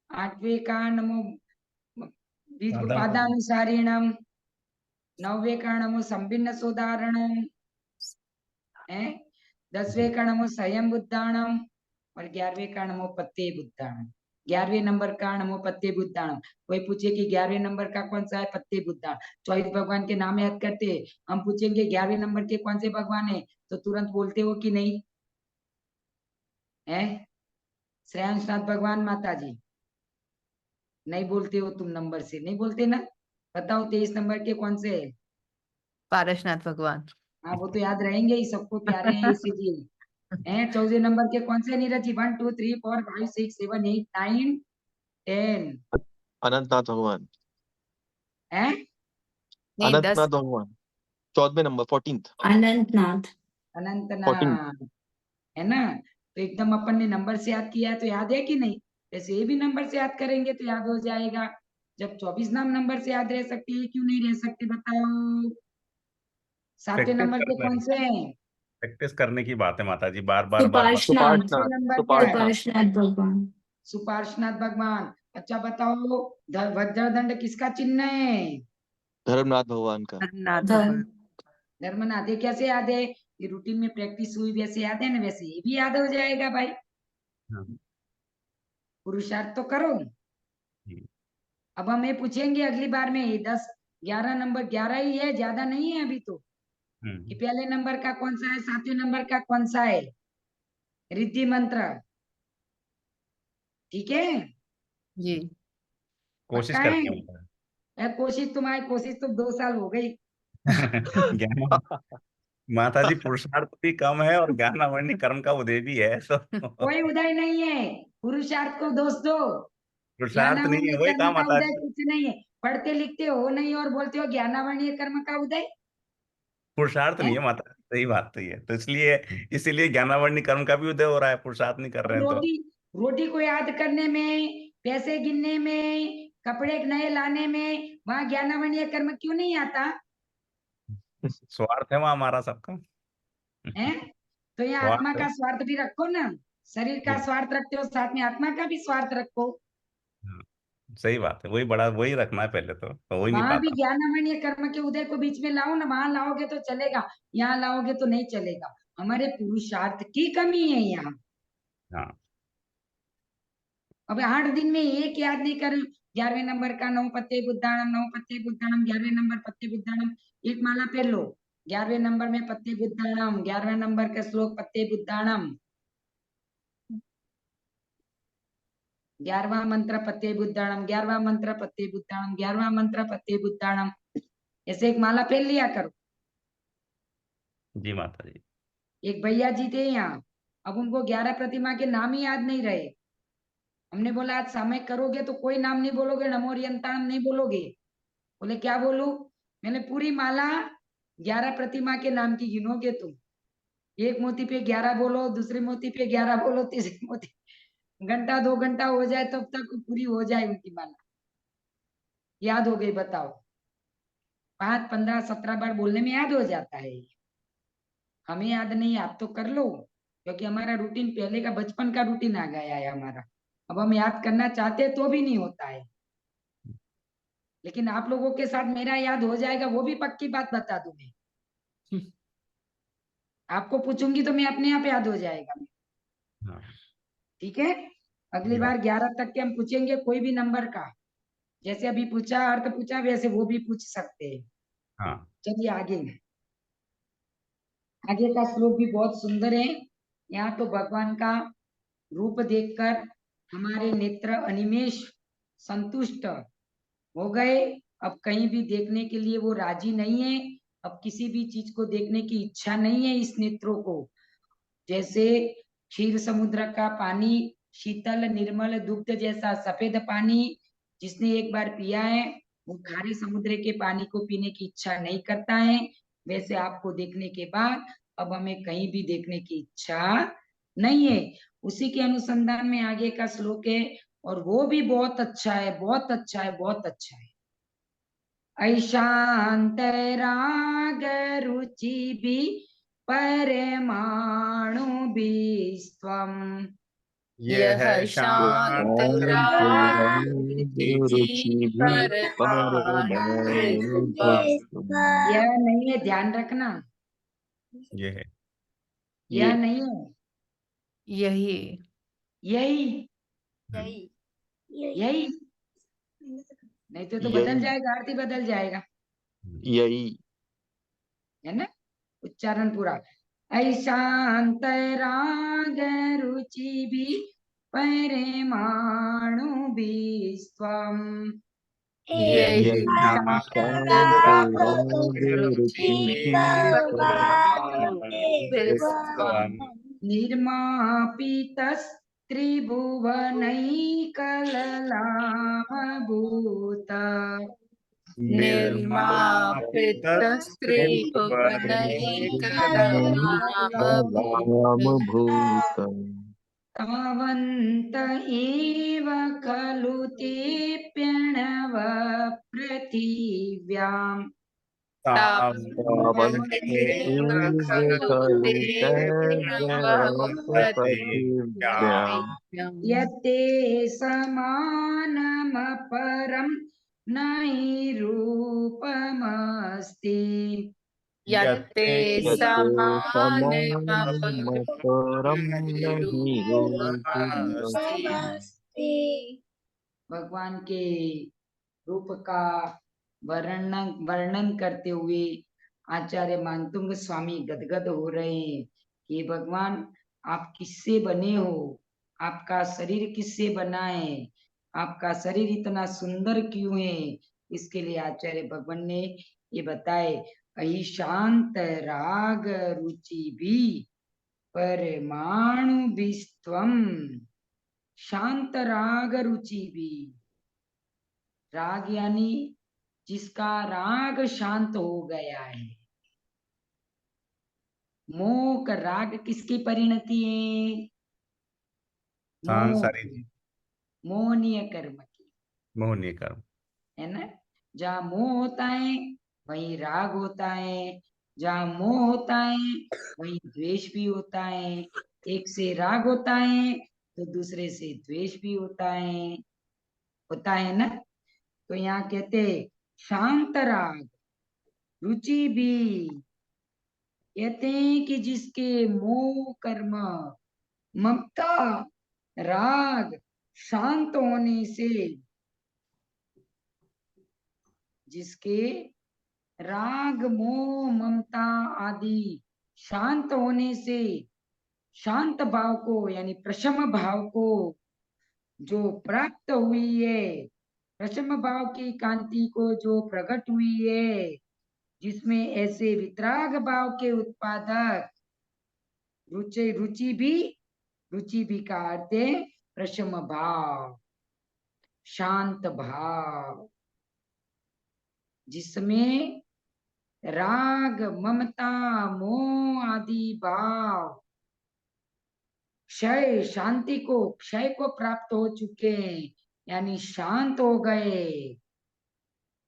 आठवें का नमो बीज पादानुसारिणम, नौवे का नमो संभिन्न सोदारणम है, 10वें का नमो स्वयं बुद्धाणम, और 11वें का नमो पत्ते बुद्धाणम। 11वें नंबर का नमो पत्ते बुद्धाणम। कोई पूछे कि 11वें नंबर का कौन सा है? पत्ते बुद्धाण। 24 भगवान के नाम याद करते, हम पूछेंगे 11वें नंबर के कौन से भगवान है, तो तुरंत बोलते हो कि नहीं है? श्रेयांशनाथ भगवान माता जी नहीं बोलते हो तुम, नंबर से नहीं बोलते ना। बताओ 23 नंबर के कौन से है? पारसनाथ भगवान। हाँ वो तो याद रहेंगे ही, सबको प्यारे हैं इसीलिए। 14 नंबर के कौन से नीरज जी? 1 2 3 4 5 6 7 8 9 10 अनंतनाथ भगवान। है? नहीं, 10 अनंतनाथ भगवान 14वें नंबर 14th। अनंतनाथ। अनंतनाथ है ना। तो एकदम अपन ने नंबर से याद किया है तो याद है कि नहीं? वैसे ये भी नंबर से याद करेंगे तो याद हो जाएगा। जब 24 नाम नंबर से याद रह सकते हैं, क्यों नहीं रह सकते बताओ? 7वें नंबर के कौन से हैं? प्रैक्टिस करने की बात है माता जी, बार बार बार बार। सुपार्शनाथ। 6वें नंबर क्या है? सुपार्शनाथ भगवान। सुपार्शनाथ भगवान। अच्छा बताओ वज्रदंड किसका चिन्ह है? धर्मनाथ भगवान का। नाथ भगवान। धर्मनाथ। ये कैसे याद है? ये रूटीन में प्रैक्टिस हुई वैसे याद है ना, वैसे ये भी याद हो जाएगा भाई। हाँ, पुरुषार्थ तो करो। जी। अब हम ये पूछेंगे अगली बार में 10 11 नंबर 11 ही है, ज्यादा नहीं है अभी तो। कि पहले नंबर का कौन सा है, 7वें नंबर का कौन सा है? रिद्धि मंत्र। ठीक है, जी। कोशिश पक्का करते है? हैं। कोशिश तुम्हारी कोशिश तो 2 साल हो गई। ज्ञान माता जी, पुरुषार्थ भी कम है और ज्ञानावरणी कर्म का उदय भी है, तो कोई उदय नहीं है, पुरुषार्थ को दोष दो। पुरुषार्थ नहीं है, ज्ञानावरणीय वही कर्म कहा का माता उदय जी। कुछ नहीं है। पढ़ते लिखते हो नहीं और बोलते हो ज्ञानावरणीय कर्म का उदय पुरुषार्थ है? नहीं है माता जी, सही बात तो ये तो इसलिए इसीलिए ज्ञानावरणी कर्म का भी उदय हो रहा है, पुरुषार्थ नहीं कर अब रहे हैं तो। रोटी रोटी को याद करने में, पैसे गिनने में, कपड़े नए लाने में वहां ज्ञानामणीय कर्म क्यों नहीं आता स्वार्थ है वहाँ हमारा सबका। है? तो यहाँ आत्मा स्वार्थ का है। स्वार्थ भी रखो ना, शरीर का जी। स्वार्थ रखते हो साथ में आत्मा का भी स्वार्थ रखो। हाँ, सही बात है, वही बड़ा वही रखना है पहले तो हो ही नहीं वहां भी पाता। ज्ञानामणीय कर्म के उदय को बीच में लाओ ना, वहां लाओगे तो चलेगा, यहाँ लाओगे तो नहीं चलेगा। हमारे पुरुषार्थ की कमी है यहाँ। हाँ अब 8 दिन में एक याद नहीं कर, 11वें नंबर का नौ पत्ते बुद्धाणम, 11वें नंबर पत्ते बुद्धाणम, एक माला पे लो। 11वें नंबर में पत्ते बुद्धाणम, 11वें नंबर का श्लोक पत्ते बुद्धाणम, 11वां मंत्र पत्ते बुद्धाणम, 11वां मंत्र पत्ते बुद्धाणम, 11वां मंत्र पत्ते बुद्धाणम, ऐसे एक माला फेर लिया करो। जी माता जी। एक भैया जी थे यहाँ, अब उनको 11 प्रतिमा के नाम ही याद नहीं रहे। हमने बोला आज सामयिक करोगे तो कोई नाम नहीं बोलोगे, नमो रियंताणम नहीं बोलोगे। बोले क्या बोलूं? मैंने पूरी माला 11 प्रतिमा के नाम की गिनोगे तुम, एक मोती पे 11 बोलो, दूसरी मोती पे 11 बोलो, तीसरी मोती, घंटा 2 घंटा हो जाए तब तक पूरी हो जाए उनकी माला। याद हो गई बताओ? 5, 15, 17 बार बोलने में याद हो जाता है। हमें याद नहीं, आप तो कर लो, क्योंकि हमारा रूटीन पहले का बचपन का रूटीन आ गया है हमारा। अब हम याद करना चाहते तो भी नहीं होता है, लेकिन आप लोगों के साथ मेरा याद हो जाएगा, वो भी पक्की बात बता दूं मैं। आपको पूछूंगी तो मैं अपने आप याद हो जाएगा। हाँ ठीक है, अगली जी बार माता। 11 तक के हम पूछेंगे कोई भी नंबर का, जैसे अभी पूछा अर्थ पूछा वैसे वो भी पूछ सकते हैं। हाँ चलिए आगे, आगे का श्लोक भी बहुत सुंदर है। यहाँ तो भगवान का रूप देखकर हमारे नेत्र अनिमेष संतुष्ट हो गए। अब कहीं भी देखने के लिए वो राजी नहीं है, अब किसी भी चीज को देखने की इच्छा नहीं है इस नेत्रों को। जैसे क्षीर समुद्र का पानी, शीतल निर्मल दुग्ध जैसा सफेद पानी, जिसने एक बार पिया है वो खारे समुद्र के पानी को पीने की इच्छा नहीं करता है। वैसे आपको देखने के बाद अब हमें कहीं भी देखने की इच्छा नहीं है। उसी के अनुसंधान में आगे का श्लोक है, और वो भी बहुत अच्छा है, बहुत अच्छा है, बहुत अच्छा है। ऐशांतराग रुचि भी परमाणु भी स्वम, यह शांत राग रुचि यह नहीं है, ध्यान रखना, ये है। यह नहीं है, यही यही हम्म, यही, नहीं तो बदल जाएगा, आरती बदल जाएगा, यही है ना? उच्चारण पूरा, ऐशांतराग रुचि भी परमाणु भी स्वम, यही यही शांत शांत राग राग रुचि परमाणु विश्वम, निर्मापितस्त्रिभुवनैकललामभूत, निर्मापित स्त्रीभुवनैकललामभूत, तावन्त एव खलु ते प्रणव पृथिव्याम्, तावन्तेव खलु ते प्रणवः पृथिव्याम्, यत्ते समानमपरं नहि रूपमस्ति, यत्ते परम नहीं समानमपरमस्ति। भगवान के रूप का वर्णन वर्णन करते हुए आचार्य मानतुंग स्वामी गदगद हो रहे हैं कि भगवान आप किससे बने हो, आपका शरीर किससे बना है, आपका शरीर इतना सुंदर क्यों है। इसके लिए आचार्य भगवान ने ये बताए, अहि शांत राग रुचि भी परमाणु विस्त्वम, शांत राग रुचि भी, राग यानी जिसका राग शांत हो गया है। मोह का राग किसकी परिणति है? मोह, सांसारिक मोहनीय कर्म की। मोह नहीं कर्म। है ना। जहाँ मोह होता है वहीं राग होता है, जहाँ मोह होता है वहीं द्वेष भी होता है। एक से राग होता है तो दूसरे से द्वेष भी होता है ना। तो यहाँ कहते शांत राग रुचि भी, कहते हैं कि जिसके मोह कर्म ममता राग शांत होने से, जिसके राग मोह ममता आदि शांत होने से, शांत भाव को यानी प्रशम भाव को जो प्राप्त हुई है, प्रशम भाव की कांति को जो प्रकट हुई है, जिसमें ऐसे वितराग भाव के उत्पादक रुचि भी का अर्थ है प्रशम भाव, शांत भाव, जिसमें राग ममता मोह आदि भाव क्षय को प्राप्त हो चुके हैं, यानी शांत हो गए।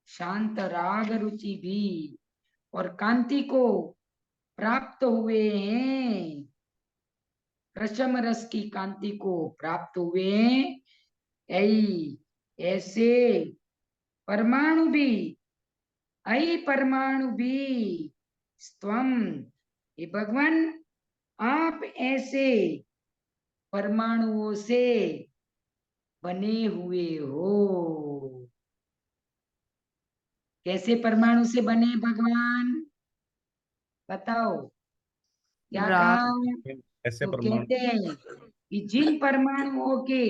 शांत राग रुचि भी और कांति को प्राप्त हुए हैं, प्रशम रस की कांति को प्राप्त हुए हैं। ऐसे परमाणु भी स्वम, ये भगवान आप ऐसे परमाणुओं से बने हुए हो। कैसे परमाणु से बने भगवान, बताओ क्या राग कहा। ऐसे तो परमाणु कहते हैं कि जिन परमाणुओं के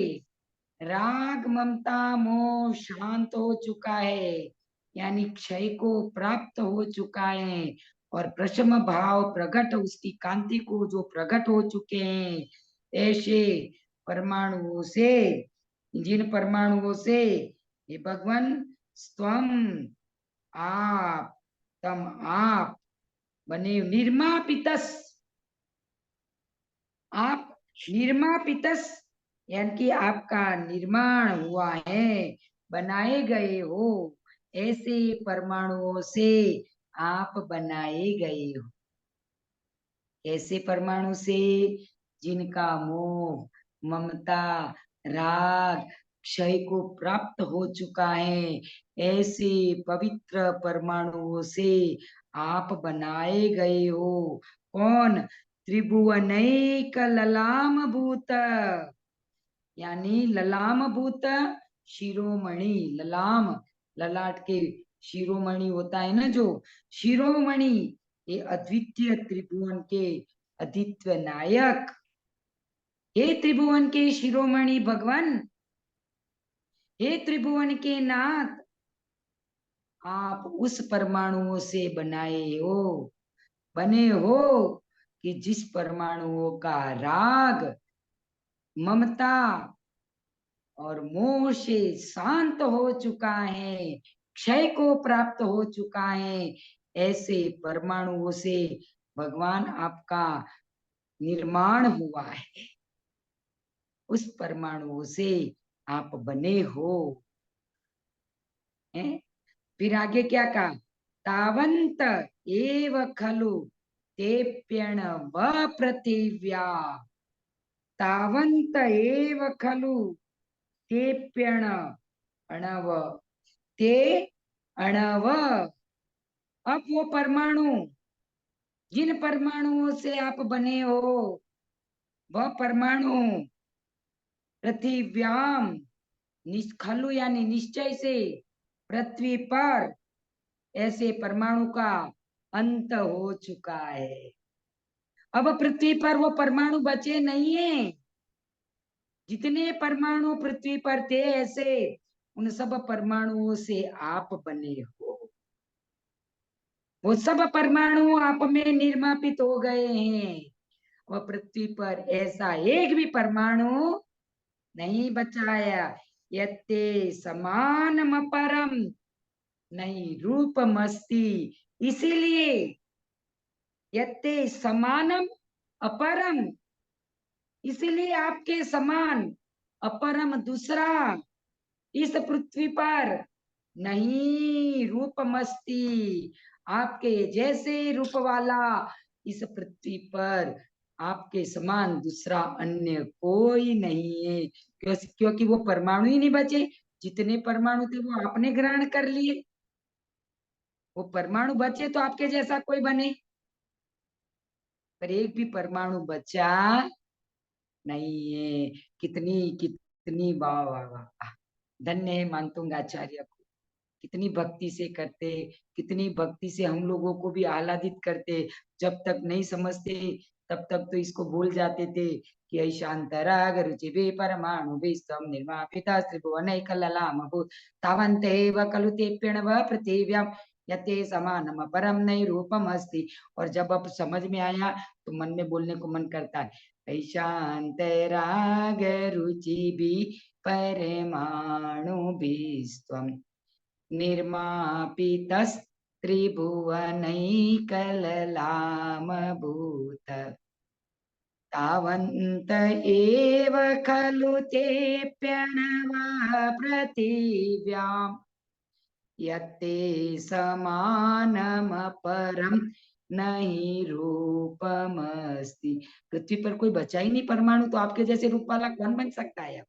राग ममता मोह शांत हो चुका है, यानी क्षय को प्राप्त हो चुका है, और प्रशम भाव प्रकट उसकी कांति को जो प्रकट हो चुके हैं, ऐसे परमाणुओं से, जिन परमाणुओं से ये भगवान स्वम आप तम आप बने निर्मापितस, आप निर्मापितस यानी कि आपका निर्माण हुआ है, बनाए गए हो, ऐसे परमाणुओं से आप बनाए गए हो। ऐसे परमाणु से जिनका मोह ममता राग क्षय को प्राप्त हो चुका है, ऐसे पवित्र परमाणुओं से आप बनाए गए हो। कौन, त्रिभुवनैक ललाम भूत, यानी ललाम भूत शिरोमणि, ललाम ललाट के शिरोमणि होता है ना, जो शिरोमणि, ये अद्वितीय त्रिभुवन के अद्वितीय नायक, हे त्रिभुवन के शिरोमणि भगवान, हे त्रिभुवन के नाथ, आप उस परमाणुओं से बने हो कि जिस परमाणुओं का राग ममता और मोह से शांत हो चुका है, क्षय को प्राप्त हो चुका है, ऐसे परमाणुओं से भगवान आपका निर्माण हुआ है, उस परमाणुओं से आप बने हो। हैं? फिर आगे क्या कहा, तावंत एव खलु तेप्यण व पृथिव्या, तावंत एव खलु तेप्यण अणव, ते अणव, अब वो परमाणु, जिन परमाणुओं से आप बने हो, वह परमाणु पृथिव्याम निष्खलु यानी निश्चय से, पृथ्वी पर ऐसे परमाणु का अंत हो चुका है। अब पृथ्वी पर वो परमाणु बचे नहीं है, जितने परमाणु पृथ्वी पर थे ऐसे उन सब परमाणुओं से आप बने हो। वो सब परमाणु आप में निर्मापित हो गए हैं, वह पृथ्वी पर ऐसा एक भी परमाणु नहीं बचाया। यत्ते समानम परम नहीं रूपमस्ति, इसीलिए यत्ते समानम अपरम, इसीलिए आपके समान अपरम दूसरा इस पृथ्वी पर नहीं रूपमस्ति, आपके जैसे रूप वाला इस पृथ्वी पर आपके समान दूसरा अन्य कोई नहीं है, क्योंकि वो परमाणु ही नहीं बचे। जितने परमाणु थे वो आपने ग्रहण कर लिए, वो परमाणु बचे तो आपके जैसा कोई बने, पर एक भी परमाणु बचा नहीं है। कितनी कितनी वाह वाह वाह, धन्य है मानतुंग आचार्य को, कितनी भक्ति से करते, कितनी भक्ति से हम लोगों को भी आह्लादित करते। जब तक नहीं समझते तब तक तो इसको भूल जाते थे कि ऐशांतराग रुचिभि परमाणु विस्तम निर्मापिता त्रिभुवनैकललामभूत तावन्तेव खलु ते प्रणव पृथिव्यां यते समानम परम नहीं रूपम अस्ति। और जब अब समझ में आया तो मन में बोलने को मन करता है, ऐशांतराग रुचिभि परमाणु विस्तम निर्मापितस्त्रिभुवनैकललामभूत तावन्त एव खलु ते प्रणव पृथिव्यां यते समानम परम नहीं रूपमस्ति। पृथ्वी पर कोई बचा ही नहीं परमाणु, तो आपके जैसे रूप वाला कौन बन सकता है? अब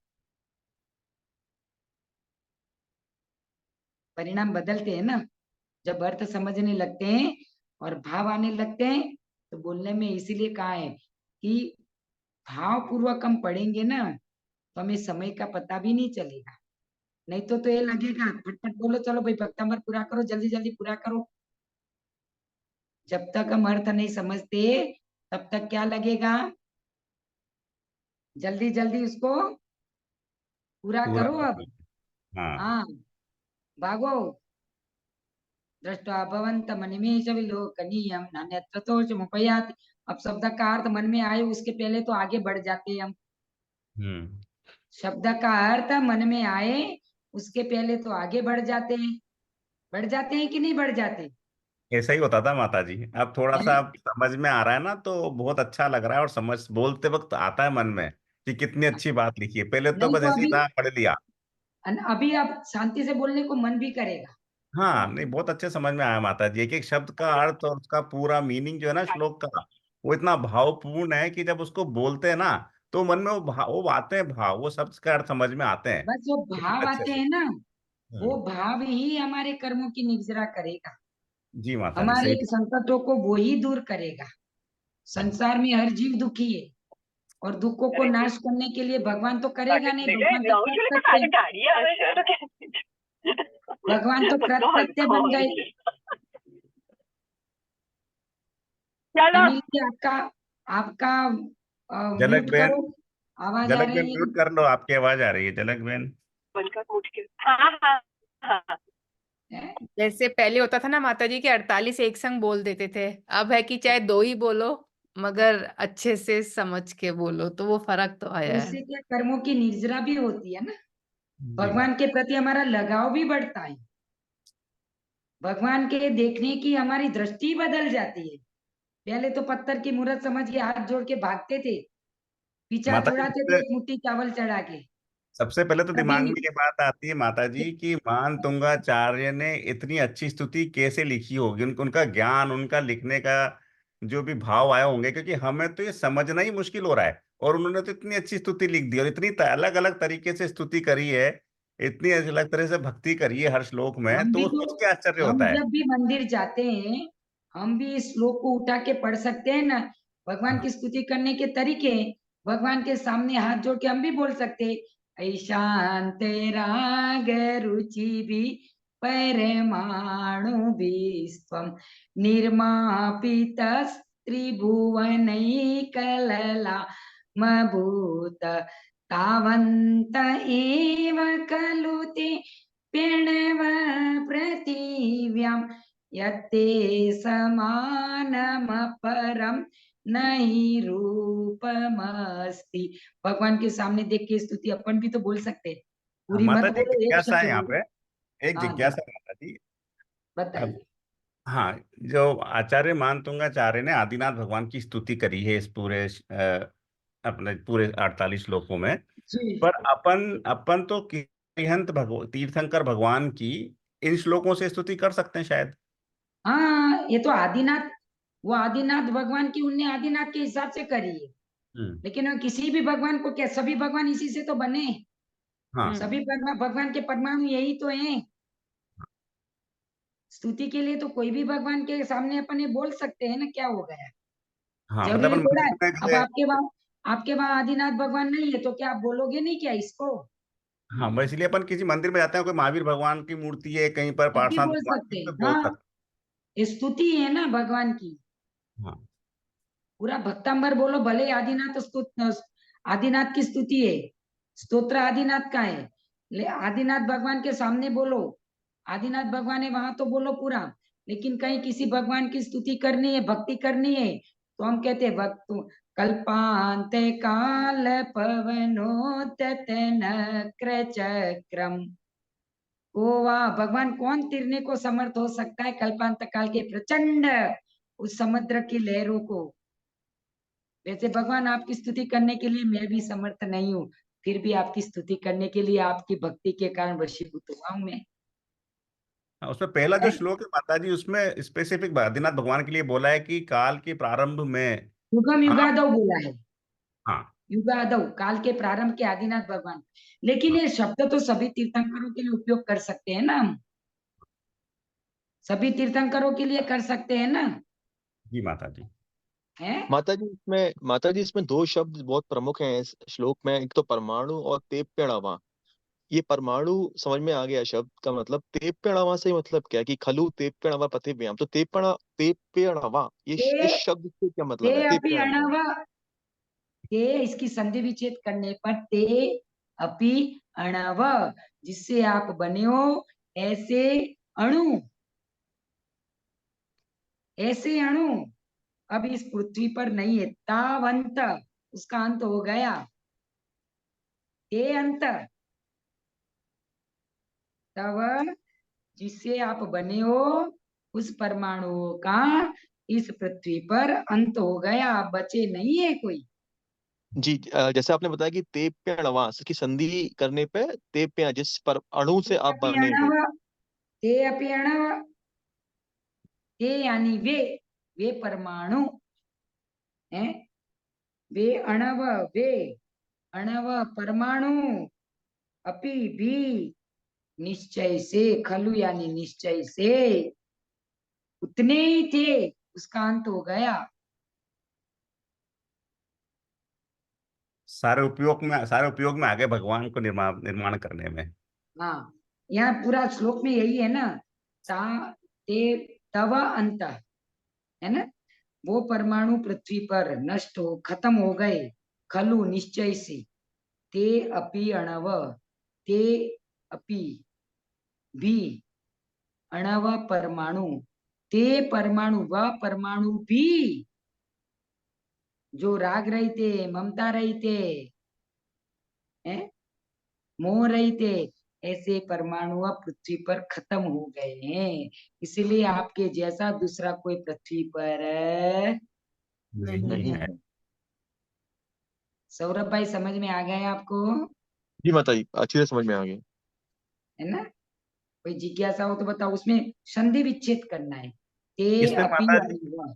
परिणाम बदलते हैं ना, जब अर्थ समझने लगते हैं और भाव आने लगते हैं तो बोलने में इसीलिए कहा है कि भाव पूर्वक हम पढ़ेंगे ना तो हमें समय का पता भी नहीं चलेगा। नहीं तो ये लगेगा फटफट बोलो, चलो भाई भक्तामर पूरा करो, जल्दी जल्दी पूरा करो। जब तक हम अर्थ नहीं समझते तब तक क्या लगेगा, जल्दी जल्दी उसको पूरा पूरा करो। अब हाँ हाँ भागो, दृष्टा भवन्तम निमेष विलोकनीयम नान्यत्र तोषमुपयाति। अब शब्द का अर्थ मन में आए उसके पहले तो आगे बढ़ जाते हैं हम। शब्द का अर्थ मन में आए उसके पहले तो आगे बढ़ जाते हैं। बढ़ जाते हैं कि नहीं बढ़ जाते? ऐसा ही होता था माता जी। अब थोड़ा सा हैं? अब समझ में आ रहा है ना, तो बहुत अच्छा लग रहा है, और समझ बोलते वक्त आता है मन में कि कितनी अच्छी बात लिखी है। पहले तो नहीं बस तो ऐसे ही था, पढ़ लिया। अभी आप शांति से बोलने को मन भी करेगा। हाँ नहीं, बहुत अच्छे समझ में आया माता जी। एक एक शब्द का अर्थ और उसका पूरा मीनिंग जो है ना श्लोक का, वो इतना भावपूर्ण है कि जब उसको बोलते हैं ना तो मन में वो बातें, भाव, वो शब्द का अर्थ समझ में आते हैं बस जो इतने भाव अच्छे आते से। हैं ना, वो हम्म, भाव ही हमारे कर्मों की निवजरा करेगा, जी माता जी हमारे सही। संकटों को वो ही दूर करेगा। संसार में हर जीव दुखी है और दुखों को नाश करने के लिए भगवान तो करेगा नहीं, भगवान तो कृत सत्य, भगवान तो कृत सत्य बन गए। अनिल जी आपका आपका झलक म्यूट बहन, करो, आवाज आ झलक बहन रही है। म्यूट कर लो, आपकी आवाज आ रही है झलक बहन। हैं? जैसे पहले होता था ना माता जी के 48 एक संग बोल देते थे, अब है कि चाहे 2 ही बोलो मगर अच्छे से समझ के बोलो, तो वो फर्क तो आया है। उससे क्या कर्मों की निर्जरा भी होती है ना, जी भगवान के प्रति हमारा लगाव भी बढ़ता है, भगवान के देखने की हमारी दृष्टि बदल जाती है। पहले तो पत्थर की मूर्त समझ के हाथ जोड़ के भागते थे, पीछा माता जी, छुड़ाते थे एक मुट्ठी चावल चढ़ा के। सबसे पहले तो कभी दिमाग में ये बात आती है माता जी कि मान तुंगाचार्य ने इतनी अच्छी स्तुति कैसे लिखी होगी, उनका ज्ञान, उनका लिखने का जो भी भाव आए होंगे, क्योंकि हमें तो ये समझना ही मुश्किल हो रहा है, और उन्होंने तो इतनी अच्छी स्तुति लिख दी और इतनी अलग अलग तरीके से स्तुति करी है, इतनी अलग तरह से भक्ति करी है हर श्लोक में, हम तो भी तो, सोच के आश्चर्य हम होता है। जब भी मंदिर जाते हैं हम भी इस श्लोक को उठा के पढ़ सकते हैं ना। भगवान की स्तुति करने के तरीके हैं, भगवान के सामने हाथ जोड़ के हम भी बोल सकते हैं, ऐशांत राग रुचि भी परमाणु विश्वम निर्मापित त्रिभुवनैकलला मभूत तावन्त एव खलु ते प्रणव पृथिव्यां यते समानम परम नहीं रूपमस्ति। भगवान के सामने देख के स्तुति अपन भी तो बोल सकते हैं, पूरी माता मत जी बोलो, एक जिज्ञासा है शब्द यहाँ बोलो। पे, एक हाँ जी जिज्ञासा है माता जी। अब बताइए। हाँ, जो आचार्य मानतुंगाचार्य ने आदिनाथ भगवान की स्तुति करी है इस पूरे अपने पूरे 48 श्लोकों में, जी पर अपन अपन तो अरिहंत तीर्थंकर भगवान की इन श्लोकों से स्तुति कर सकते हैं शायद। हाँ, ये तो आदिनाथ, वो आदिनाथ भगवान की उनने आदिनाथ के हिसाब से करी है। लेकिन किसी भी भगवान को क्या, सभी भगवान इसी से तो बने। हाँ सभी भगवान के परमाणु यही तो हैं। स्तुति के लिए तो कोई भी भगवान के सामने अपन ये बोल सकते हैं ना, क्या हो गया। हाँ, मतलब जरूरी अपन थोड़ा है। मंदिर में अब गए। आपके वहां आदिनाथ भगवान नहीं है तो क्या आप बोलोगे नहीं क्या इसको? हाँ, बस इसलिए अपन किसी मंदिर में जाते हैं, कोई महावीर भगवान की मूर्ति है, कहीं पर तब भी पार्श्वनाथ बोल भगवान सकते की, हैं। तो बोल हाँ, सकते ये स्तुति है ना भगवान की। हैं। हाँ पूरा भक्तंबर बोलो, भले आदिनाथ की स्तुति है, स्तोत्र आदिनाथ का है। आदिनाथ भगवान के सामने बोलो, आदिनाथ भगवान है वहां तो बोलो पूरा। लेकिन कहीं किसी भगवान की स्तुति करनी है, भक्ति करनी है, तो हम कहते हैं भक्त कल्पांत काल पवनोत्तत नक्र चक्रम। वाह, भगवान कौन तीरने को समर्थ हो सकता है कल्पांत काल के प्रचंड उस समुद्र की लहरों को। वैसे भगवान आपकी स्तुति करने के लिए मैं भी समर्थ नहीं हूँ, फिर भी आपकी स्तुति करने के लिए आपकी भक्ति के कारण वशीभूत हुआ हूं मैं। उसमें पहला जो है? श्लोक है माता जी, उसमें स्पेसिफिक आदिनाथ भगवान के लिए बोला है कि काल के प्रारंभ में युगम आप। युगादव बोला है। हाँ युगादव, काल के प्रारंभ के आदिनाथ भगवान। लेकिन ये शब्द तो सभी तीर्थंकरों के लिए उपयोग कर सकते हैं ना हम, सभी तीर्थंकरों के लिए कर सकते हैं ना। जी माता जी। है? माता जी इसमें दो शब्द बहुत प्रमुख हैं इस श्लोक में, एक तो परमाणु और तेप्यणवा। ये परमाणु समझ में आ गया शब्द का मतलब, तेप्यणवा से मतलब क्या है कि खलु तेप्यणवा पृथिव्याम, तो तेप्यणवा ये ते, इस शब्द से क्या मतलब ते है अपि तेप्यणवा? अणव, ते इसकी संधि विच्छेद करने पर ते अपि अणव, जिससे आप बने हो ऐसे अणु, ऐसे अणु अब इस पृथ्वी पर नहीं है। तावंत, उसका अंत हो गया। ते अंत, तब जिससे आप बने हो उस परमाणुओं का इस पृथ्वी पर अंत हो गया, अब बचे नहीं है कोई। जी, जैसे आपने बताया कि तेप्यणवा की संधि करने पे तेप्य, जिस पर अणु से ते आप अपि बने हो। अणव, ते अपि अणव, ते यानी वे परमाणु हैं, वे अणव, वे अणव परमाणु, अपि भी निश्चय से, खलु यानी निश्चय से, उतने ही थे, उसका अंत हो गया। सारे उपयोग में आगे भगवान को निर्माण करने में। हाँ, यहाँ पूरा श्लोक में यही है ना, ता ते तव अंत, है ना। वो परमाणु पृथ्वी पर नष्ट हो, खत्म हो गए, खलु निश्चय से, ते अपि अणव, ते अपि भी अणव परमाणु, ते परमाणु व परमाणु भी जो राग रहते, ममता रहते हैं, मोह रहते, ऐसे परमाणु अब पृथ्वी पर खत्म हो गए हैं। इसलिए आपके जैसा दूसरा कोई पृथ्वी पर नहीं नहीं है। है। सौरभ भाई समझ में आ गया आपको? जी माता जी, अच्छी तरह समझ में आ गया। है ना? कोई जिज्ञासा हो तो बताओ, उसमें संधि विच्छेद करना है। ते इसमें अपि माता जी अणिव।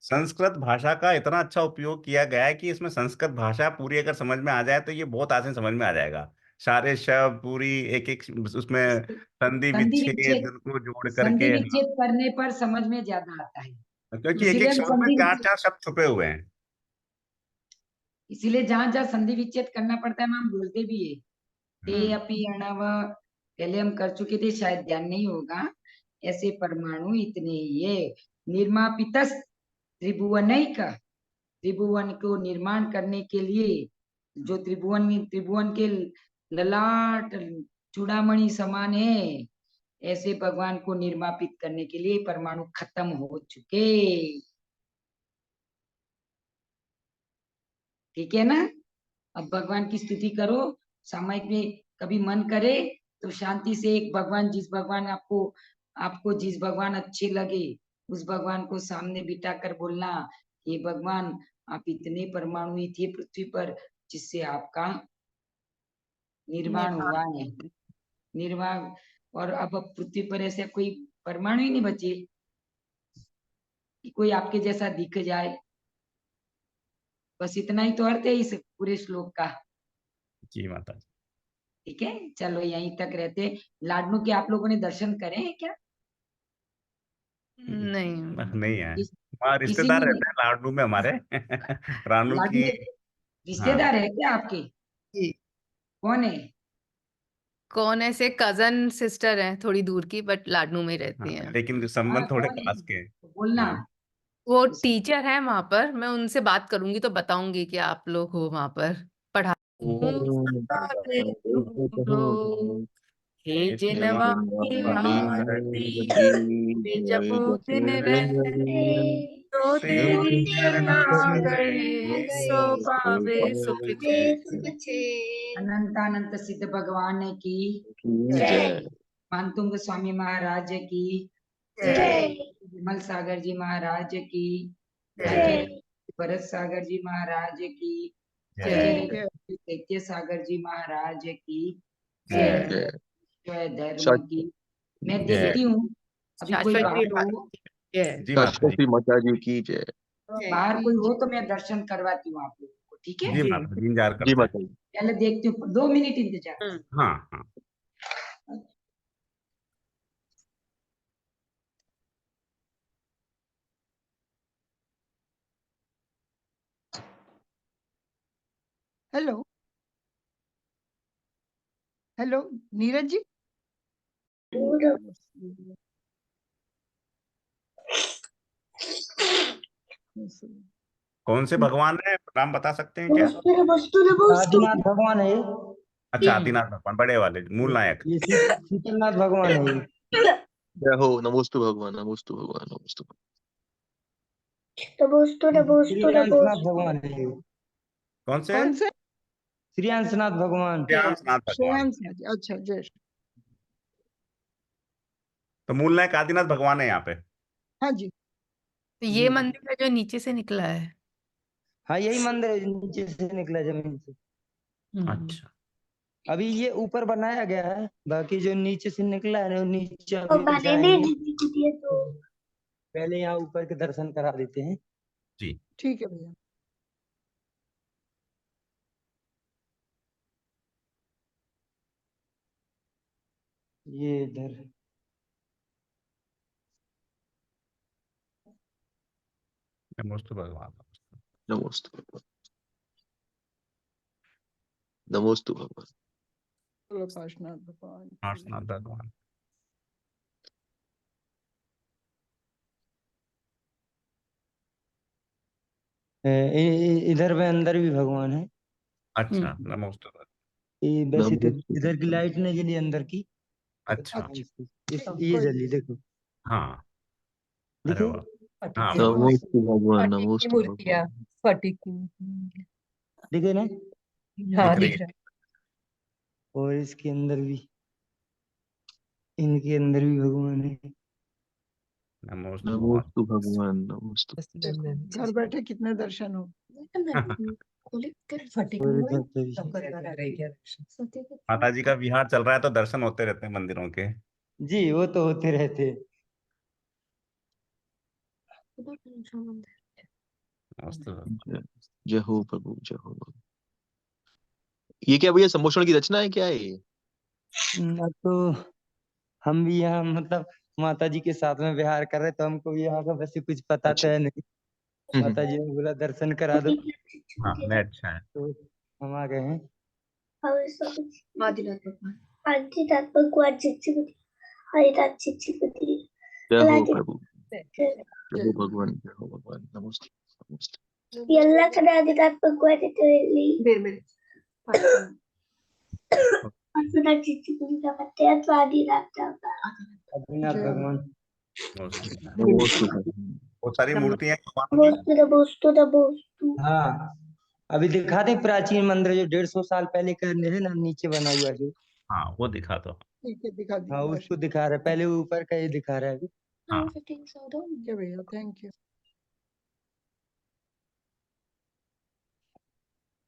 संस्कृत भाषा का इतना अच्छा उपयोग किया गया है कि इसमें संस्कृत भाषा पूरी अगर समझ में आ जाए तो ये बहुत आसान समझ में आ जाएगा। सारे शब्द पूरी एक एक उसमें संधि संधि विच्छेद विच्छेद, को जोड़ संधि करके। हाँ, विच्छेद करने पर समझ में ज्यादा आता है। क्योंकि एक इसीलिए एक हम शब्द में संधि चार विच्छेद, चार शब्द छुपे हुए हैं। इसीलिए जहां जहां संधि विच्छेद करना पड़ता है हम बोलते भी है। ते हम्म। अपि अणव, पहले हम कर चुके थे, शायद ध्यान नहीं होगा। ऐसे परमाणु इतने ही है। निर्मापितस त्रिभुवनैक, त्रिभुवन को निर्माण करने के लिए, जो त्रिभुवन के ललाट चूड़ामणि समान है, ऐसे भगवान को निर्मापित करने के लिए परमाणु खत्म हो चुके। ठीक है ना? अब भगवान की स्तुति करो, सामायिक में कभी मन करे तो शांति से एक भगवान, जिस भगवान आपको आपको जिस भगवान अच्छे लगे उस भगवान को सामने बिठा कर बोलना, ये भगवान आप इतने परमाणु ही थे पृथ्वी पर जिससे आपका निर्माण हुआ है। निर्वाह, और अब पृथ्वी पर ऐसे कोई परमाणु ही नहीं बचे कि कोई आपके जैसा दिख जाए। बस इतना ही तो अर्थ है इस पूरे श्लोक का। जी माता जी। ठीक है, चलो यहीं तक रहते। लाडनू के आप लोगों ने दर्शन करे हैं क्या? नहीं। नहीं है, किस- वहाँ किसी रिश्तेदार ने रहते हैं लाडनू में हमारे रानू लाडनू की। में रिश्तेदार है क्या आपके? जी। कौन है? कौन ऐसे कजन सिस्टर है थोड़ी दूर की, बट लाडनू में रहती हाँ, हैं। लेकिन हाँ, संबंध थोड़े कौन है? पास के हैं। तो बोलना। हाँ। वो उस- टीचर है वहां पर, मैं उनसे बात करूंगी तो बताऊंगी कि आप लोग हो वहां पर पढ़ा। हे जिनवाणी भारती जब दिन रहे तो तेरी शरण आ गए सो पावे सुख चैन। अनंतानंत सिद्ध भगवान की जय मानतुंग स्वामी महाराज की, जय विमल सागर जी महाराज की, जय आचार्य भरत सागर जी महाराज की, जय आचार्य दैत्य सागर जी महाराज की, जय जय धर्म की। मैं जय। देखती हूँ अभी कोई शाश्वती बाहर माता हो, जय जी माता जी। माता जी की जय। बाहर कोई हो तो मैं दर्शन करवाती हूँ आप लोगों को। ठीक है, जी जी। माता जी, इंतजार जी करते हैं। माता जी। पहले देखती हूँ, 2 मिनट इंतजार। हाँ हाँ। Hello hello Neeraj ji. कौन से भगवान है, नाम बता सकते हैं क्या? आदिनाथ भगवान है ये। अच्छा, आदिनाथ भगवान, बड़े वाले मूल नायक। ये शीतलनाथ भगवान है ये। जय हो, नमोस्तु भगवान, नमोस्तु भगवान, नमोस्तु भगवान। श्रीयांशनाथ भगवान है ये। कौन से? कौन से? श्रीयांशनाथ भगवान। श्यामनाथ भगवान। श्रेयांश जी, अच्छा जय। तो मूल नायक आदिनाथ भगवान है यहाँ पे। हाँ जी। तो ये मंदिर है जो नीचे से निकला है। हाँ यही मंदिर है जो नीचे से निकला जमीन से। अच्छा। अभी ये ऊपर बनाया गया है, बाकी जो नीचे से निकला है ना, वो नीचे अभी जाएंगे। पहले यहाँ ऊपर के दर्शन करा देते हैं। जी। ठीक है भैया। ये इधर नमोस्तु भगवान। नमोस्तु भगवान, नमोस्तु भगवान। बोलो काशनाथ भगवान की। पार्श्वनाथ भगवान। इधर में अंदर भी भगवान है। अच्छा, नमोस्तु भगवान। ये वैसे तो नमोस्तु इधर की भगवान। लाइट नहीं जली अंदर की। अच्छा। ये जली देखो, हाँ। अरे दिखे। वाह। हाँ। नमोस्तु भगवान, स्फटिक की नमोस्तु मूर्तियां, भगवान। स्फटिक की मूर्तियां। दिखे ना। हाँ दिख रही दिख है। रहा है। और इसके अंदर भी, इनके अंदर भी भगवान है। नमोस्तु भगवान। नमोस्तु भगवान, नमोस्तु। घर बैठे कितने दर्शन हो। स्फटिक और में इधर पे भी। सबका करा रही है दर्शन। माता जी का विहार चल रहा है तो दर्शन होते रहते हैं मंदिरों के। जी वो तो होते रहते। नमोस्तु भगवान। जय जय हो प्रभु, जय हो प्रभु। ये क्या भैया संभूषण की रचना है, क्या है ये? अब तो हम भी यहाँ मतलब माता जी के साथ में विहार कर रहे, तो हमको भी यहाँ का वैसे कुछ पता तो अच्छा। है नहीं। माता जी ने बोला दर्शन करा दो, हाँ, नहीं अच्छा है। तो हम आ गए हैं। आदिनाथ भगवान। जय हो प्रभु, जय हो भगवान, जय हो भगवान, नमोस्तु, नमोस्तु। फिर मेरे आदिनाथ जय हो। भगवान। नमोस्तु भगवान। नमोस्तु भगवान। बहुत सारी मूर्तियां हैं भगवान की। हाँ अभी दिखाते प्राचीन मंदिर जो 150 साल पहले का है ना, नीचे बना हुआ जो। हाँ, वो दिखा दो। ठीक है, दिखा हाँ दीजिए। उसको दिखा रहा है, पहले वो ऊपर का ही दिखा रहा है अभी। हाँ। ठीक है भैया, थैंक यू।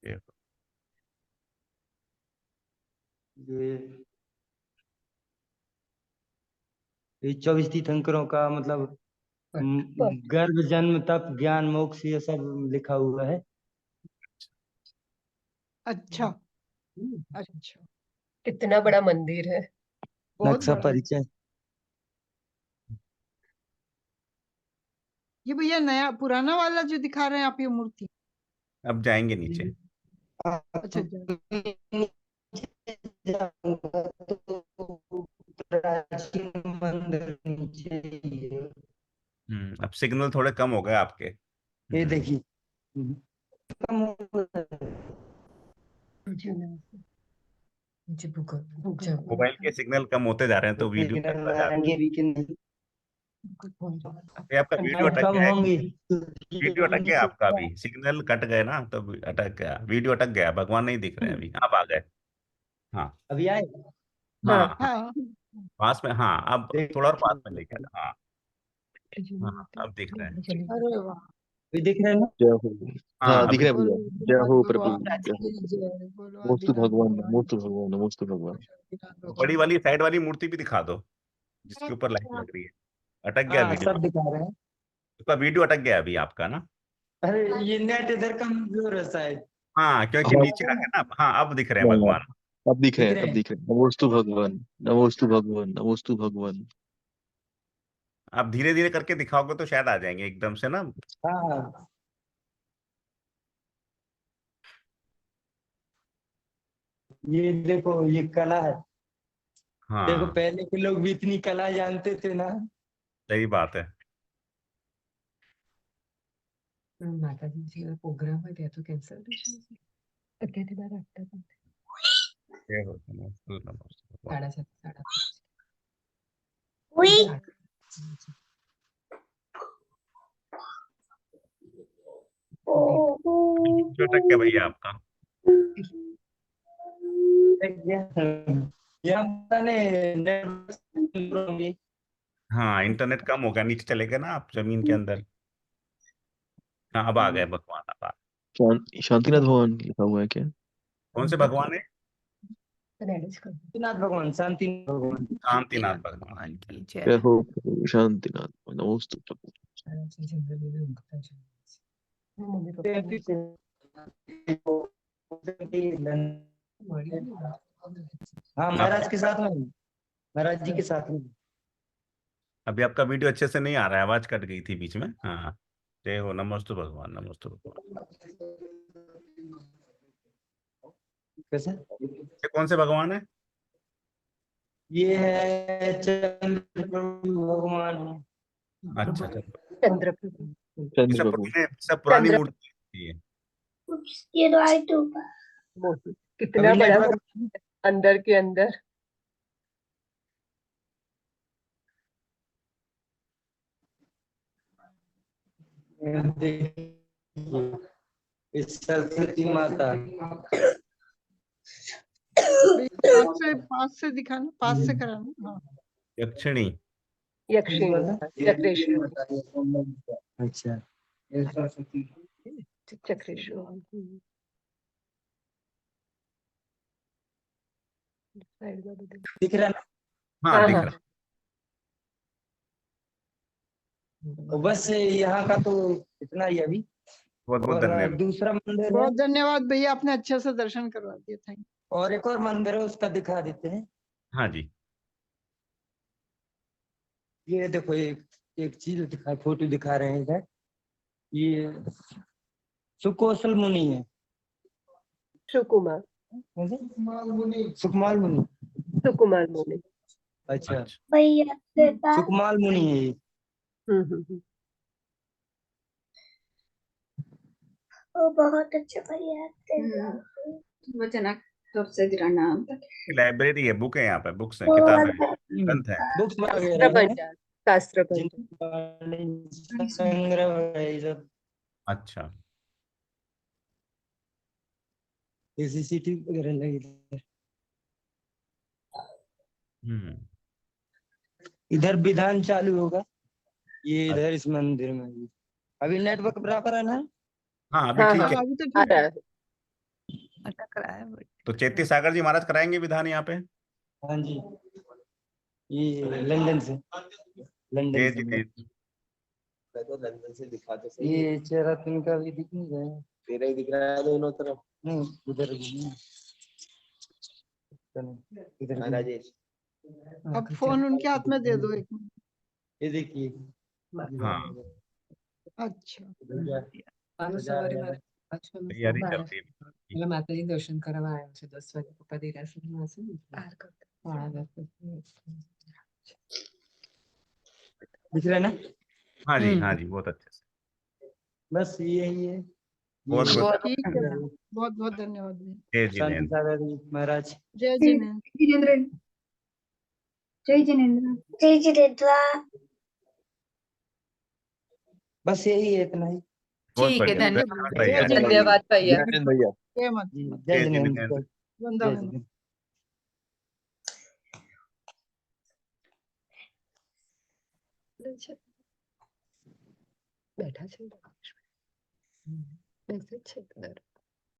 ये ये ये 24 तीर्थंकरों का मतलब गर्भ, जन्म, तप, ज्ञान, मोक्ष ये सब लिखा हुआ है। अच्छा अच्छा, कितना बड़ा मंदिर है। बहुत नक्शा बड़ा। परिचय। ये भैया नया पुराना वाला जो दिखा रहे हैं आप, ये मूर्ति? अब जाएंगे नीचे। अच्छा जाऊंगा तो प्राचीन मंदिर नीचे ही है। अब सिग्नल थोड़े कम हो गए आपके। ये देखिए कम हो गया। मोबाइल के सिग्नल कम होते जा रहे हैं तो वीडियो सिग्नल कटता जा रहा आएंगे भी कि नहीं? है। ये आपका वीडियो अब अटक कम गया है। होंगे। वीडियो अटक गया आपका, अभी सिग्नल कट गए ना तो अटक गया, वीडियो अटक गया, भगवान नहीं दिख रहे हैं अभी। आप आ गए। हाँ अभी आए। हाँ हाँ, हाँ पास में। हाँ अब थोड़ा और पास में लेके आना। हाँ हाँ अब दिख रहे हैं। अरे वाह, अभी दिख रहे हैं ना? जय हो। हाँ हाँ दिख अभी रहे हैं भैया। जय हो प्रभु, भगवान जय हो। की जय, बोलो नमोस्तु आदिनाथ भगवान, भगवान नमोस्तु की भगवान, नमोस्तु भगवान। जय। बड़ी वाली साइड वाली मूर्ति भी दिखा दो जिसके ऊपर लाइट लग रही है। अटक गया हाँ वीडियो, सब दिखा रहे हैं। उसका वीडियो अटक गया अभी आपका ना। अरे ये नेट इधर कमजोर है शायद। हाँ क्योंकि हाँ नीचे का है ना। हाँ अब दिख रहे हैं हाँ, भगवान। अब दिख रहे दिख हैं, रहे अब हैं। दिख रहे हैं। नमोस्तु भगवान, नमोस्तु भगवान, नमोस्तु भगवान। आप धीरे धीरे करके दिखाओगे तो शायद आ जाएंगे एकदम से ना। हाँ ये देखो ये कला है। देखो हाँ पहले के लोग भी इतनी कला जानते थे ना। सही बात है। माताजी प्रोग्राम है क्या तो कैंसिल अगले बार आता था जय हो, नमोस्तु नमोस्तु भगवान। 7:30 7:30 जो अटक गया भैया आपका। यहाँ मैंने नेट हाँ इंटरनेट कम होगा, नीचे चले गए ना आप जमीन के अंदर। हाँ अब आ गए भगवान, अब आ गए। शांतिनाथ भगवान लिखा हुआ है क्या? कौन से भगवान है? शांतिनाथ भगवान, शांतिनाथ भगवान। शांतिनाथ भगवान। की जय जय। हो प्रभु शांतिनाथ, नमोस्तु प्रभु। हाँ महाराज के साथ में, महाराज जी के साथ में। अभी आपका वीडियो अच्छे से नहीं आ रहा है, आवाज कट गई थी बीच में। हाँ जय हो, नमोस्तु भगवान, नमोस्तु भगवान। कैसे? ये कौन से भगवान है? ये है चंद्र प्रभु भगवान। अच्छा अच्छा, चंद्र ये चंद्र सब प्रभु। पुरानी चंद्र मूर्ति है ये। कितना अभी बड़ा नेटवर्क अंदर के अंदर। इस सरस्वती माता। पास से दिखाना, पास से कराना। हाँ यक्षिणी। यक्षिणी चक्रेश्वर अच्छा चक्रेश्वर दिख रहा है ना? हाँ दिख हाँ रहा है। बस यहाँ का तो इतना ही अभी। बहुत बहुत और धन्यवाद। दूसरा मंदिर है, बहुत धन्यवाद भैया, आपने अच्छे से दर्शन करवा दिए। थैंक और एक और मंदिर है उसका दिखा देते हैं। हाँ जी। ये देखो एक चीज दिखा, फोटो दिखा रहे हैं इधर। ये सुकौशल मुनि है। सुकुमार सुकमाल मुनि। सुकुमार मुनि। अच्छा अच्छा सुकमाल मुनि है ये। वो बहुत अच्छे भैया वचनक से नाम लाइब्रेरी है, बुक है यहाँ पे, बुक्स है, किताबें हैं, ग्रंथ है। बुक्स शास्त्र वगैरह है, भंडार शास्त्र भंडार। जिनका संग्रह है ये सब। अच्छा सीसीटीवी वगैरह लगी है। इधर विधान चालू होगा, ये इधर इस मंदिर में। अभी नेटवर्क बराबर है ना? हाँ अभी हाँ ठीक हाँ है। अभी तो आ ठीक रहा है। है। अटक रहा है but तो चेती सागर जी महाराज कराएंगे विधान यहाँ पे। हाँ जी ये लंदन से, लंदन जय से। जिनेंद्र। मैं तो लंदन से दिखा तो सही। ये चेहरा तो इनका भी दिख नहीं रहा है। तेरा ही दिख रहा है दोनों तरफ। नहीं, उधर भी नहीं। इधर भी नहीं। राजेश अब फोन उनके हाथ में दे दो एक मिनट। ये देखिए। हाँ, अच्छा तैयारी चल रही है। माताजी दर्शन કરવા આવ્યા છે 10 વાગે પપ્પા દેરાસરમાં હશે ને दिख रहा है ना? हाँ जी, हाँ जी, बहुत अच्छे से। बस यही है। बहुत बहुत ठीक है, बहुत बहुत धन्यवाद। जय शांति जिनेंद्र। सागर जी महाराज। जय जिनेंद्र। जिनेंद्र जय जिनेंद्र। जय जिनेंद्र। बस यही है, इतना ही। बहुत ठीक है, बढ़िया। धन्यवाद। तैयारी। ધન્યવાદ ભૈया जय हिंद भैया। जय माता जी, दी। जय जय जिनेंद्र। जिनेंद्र। जय वंदना। जिनेंद्र। બેઠા છે બેસે છે અંદર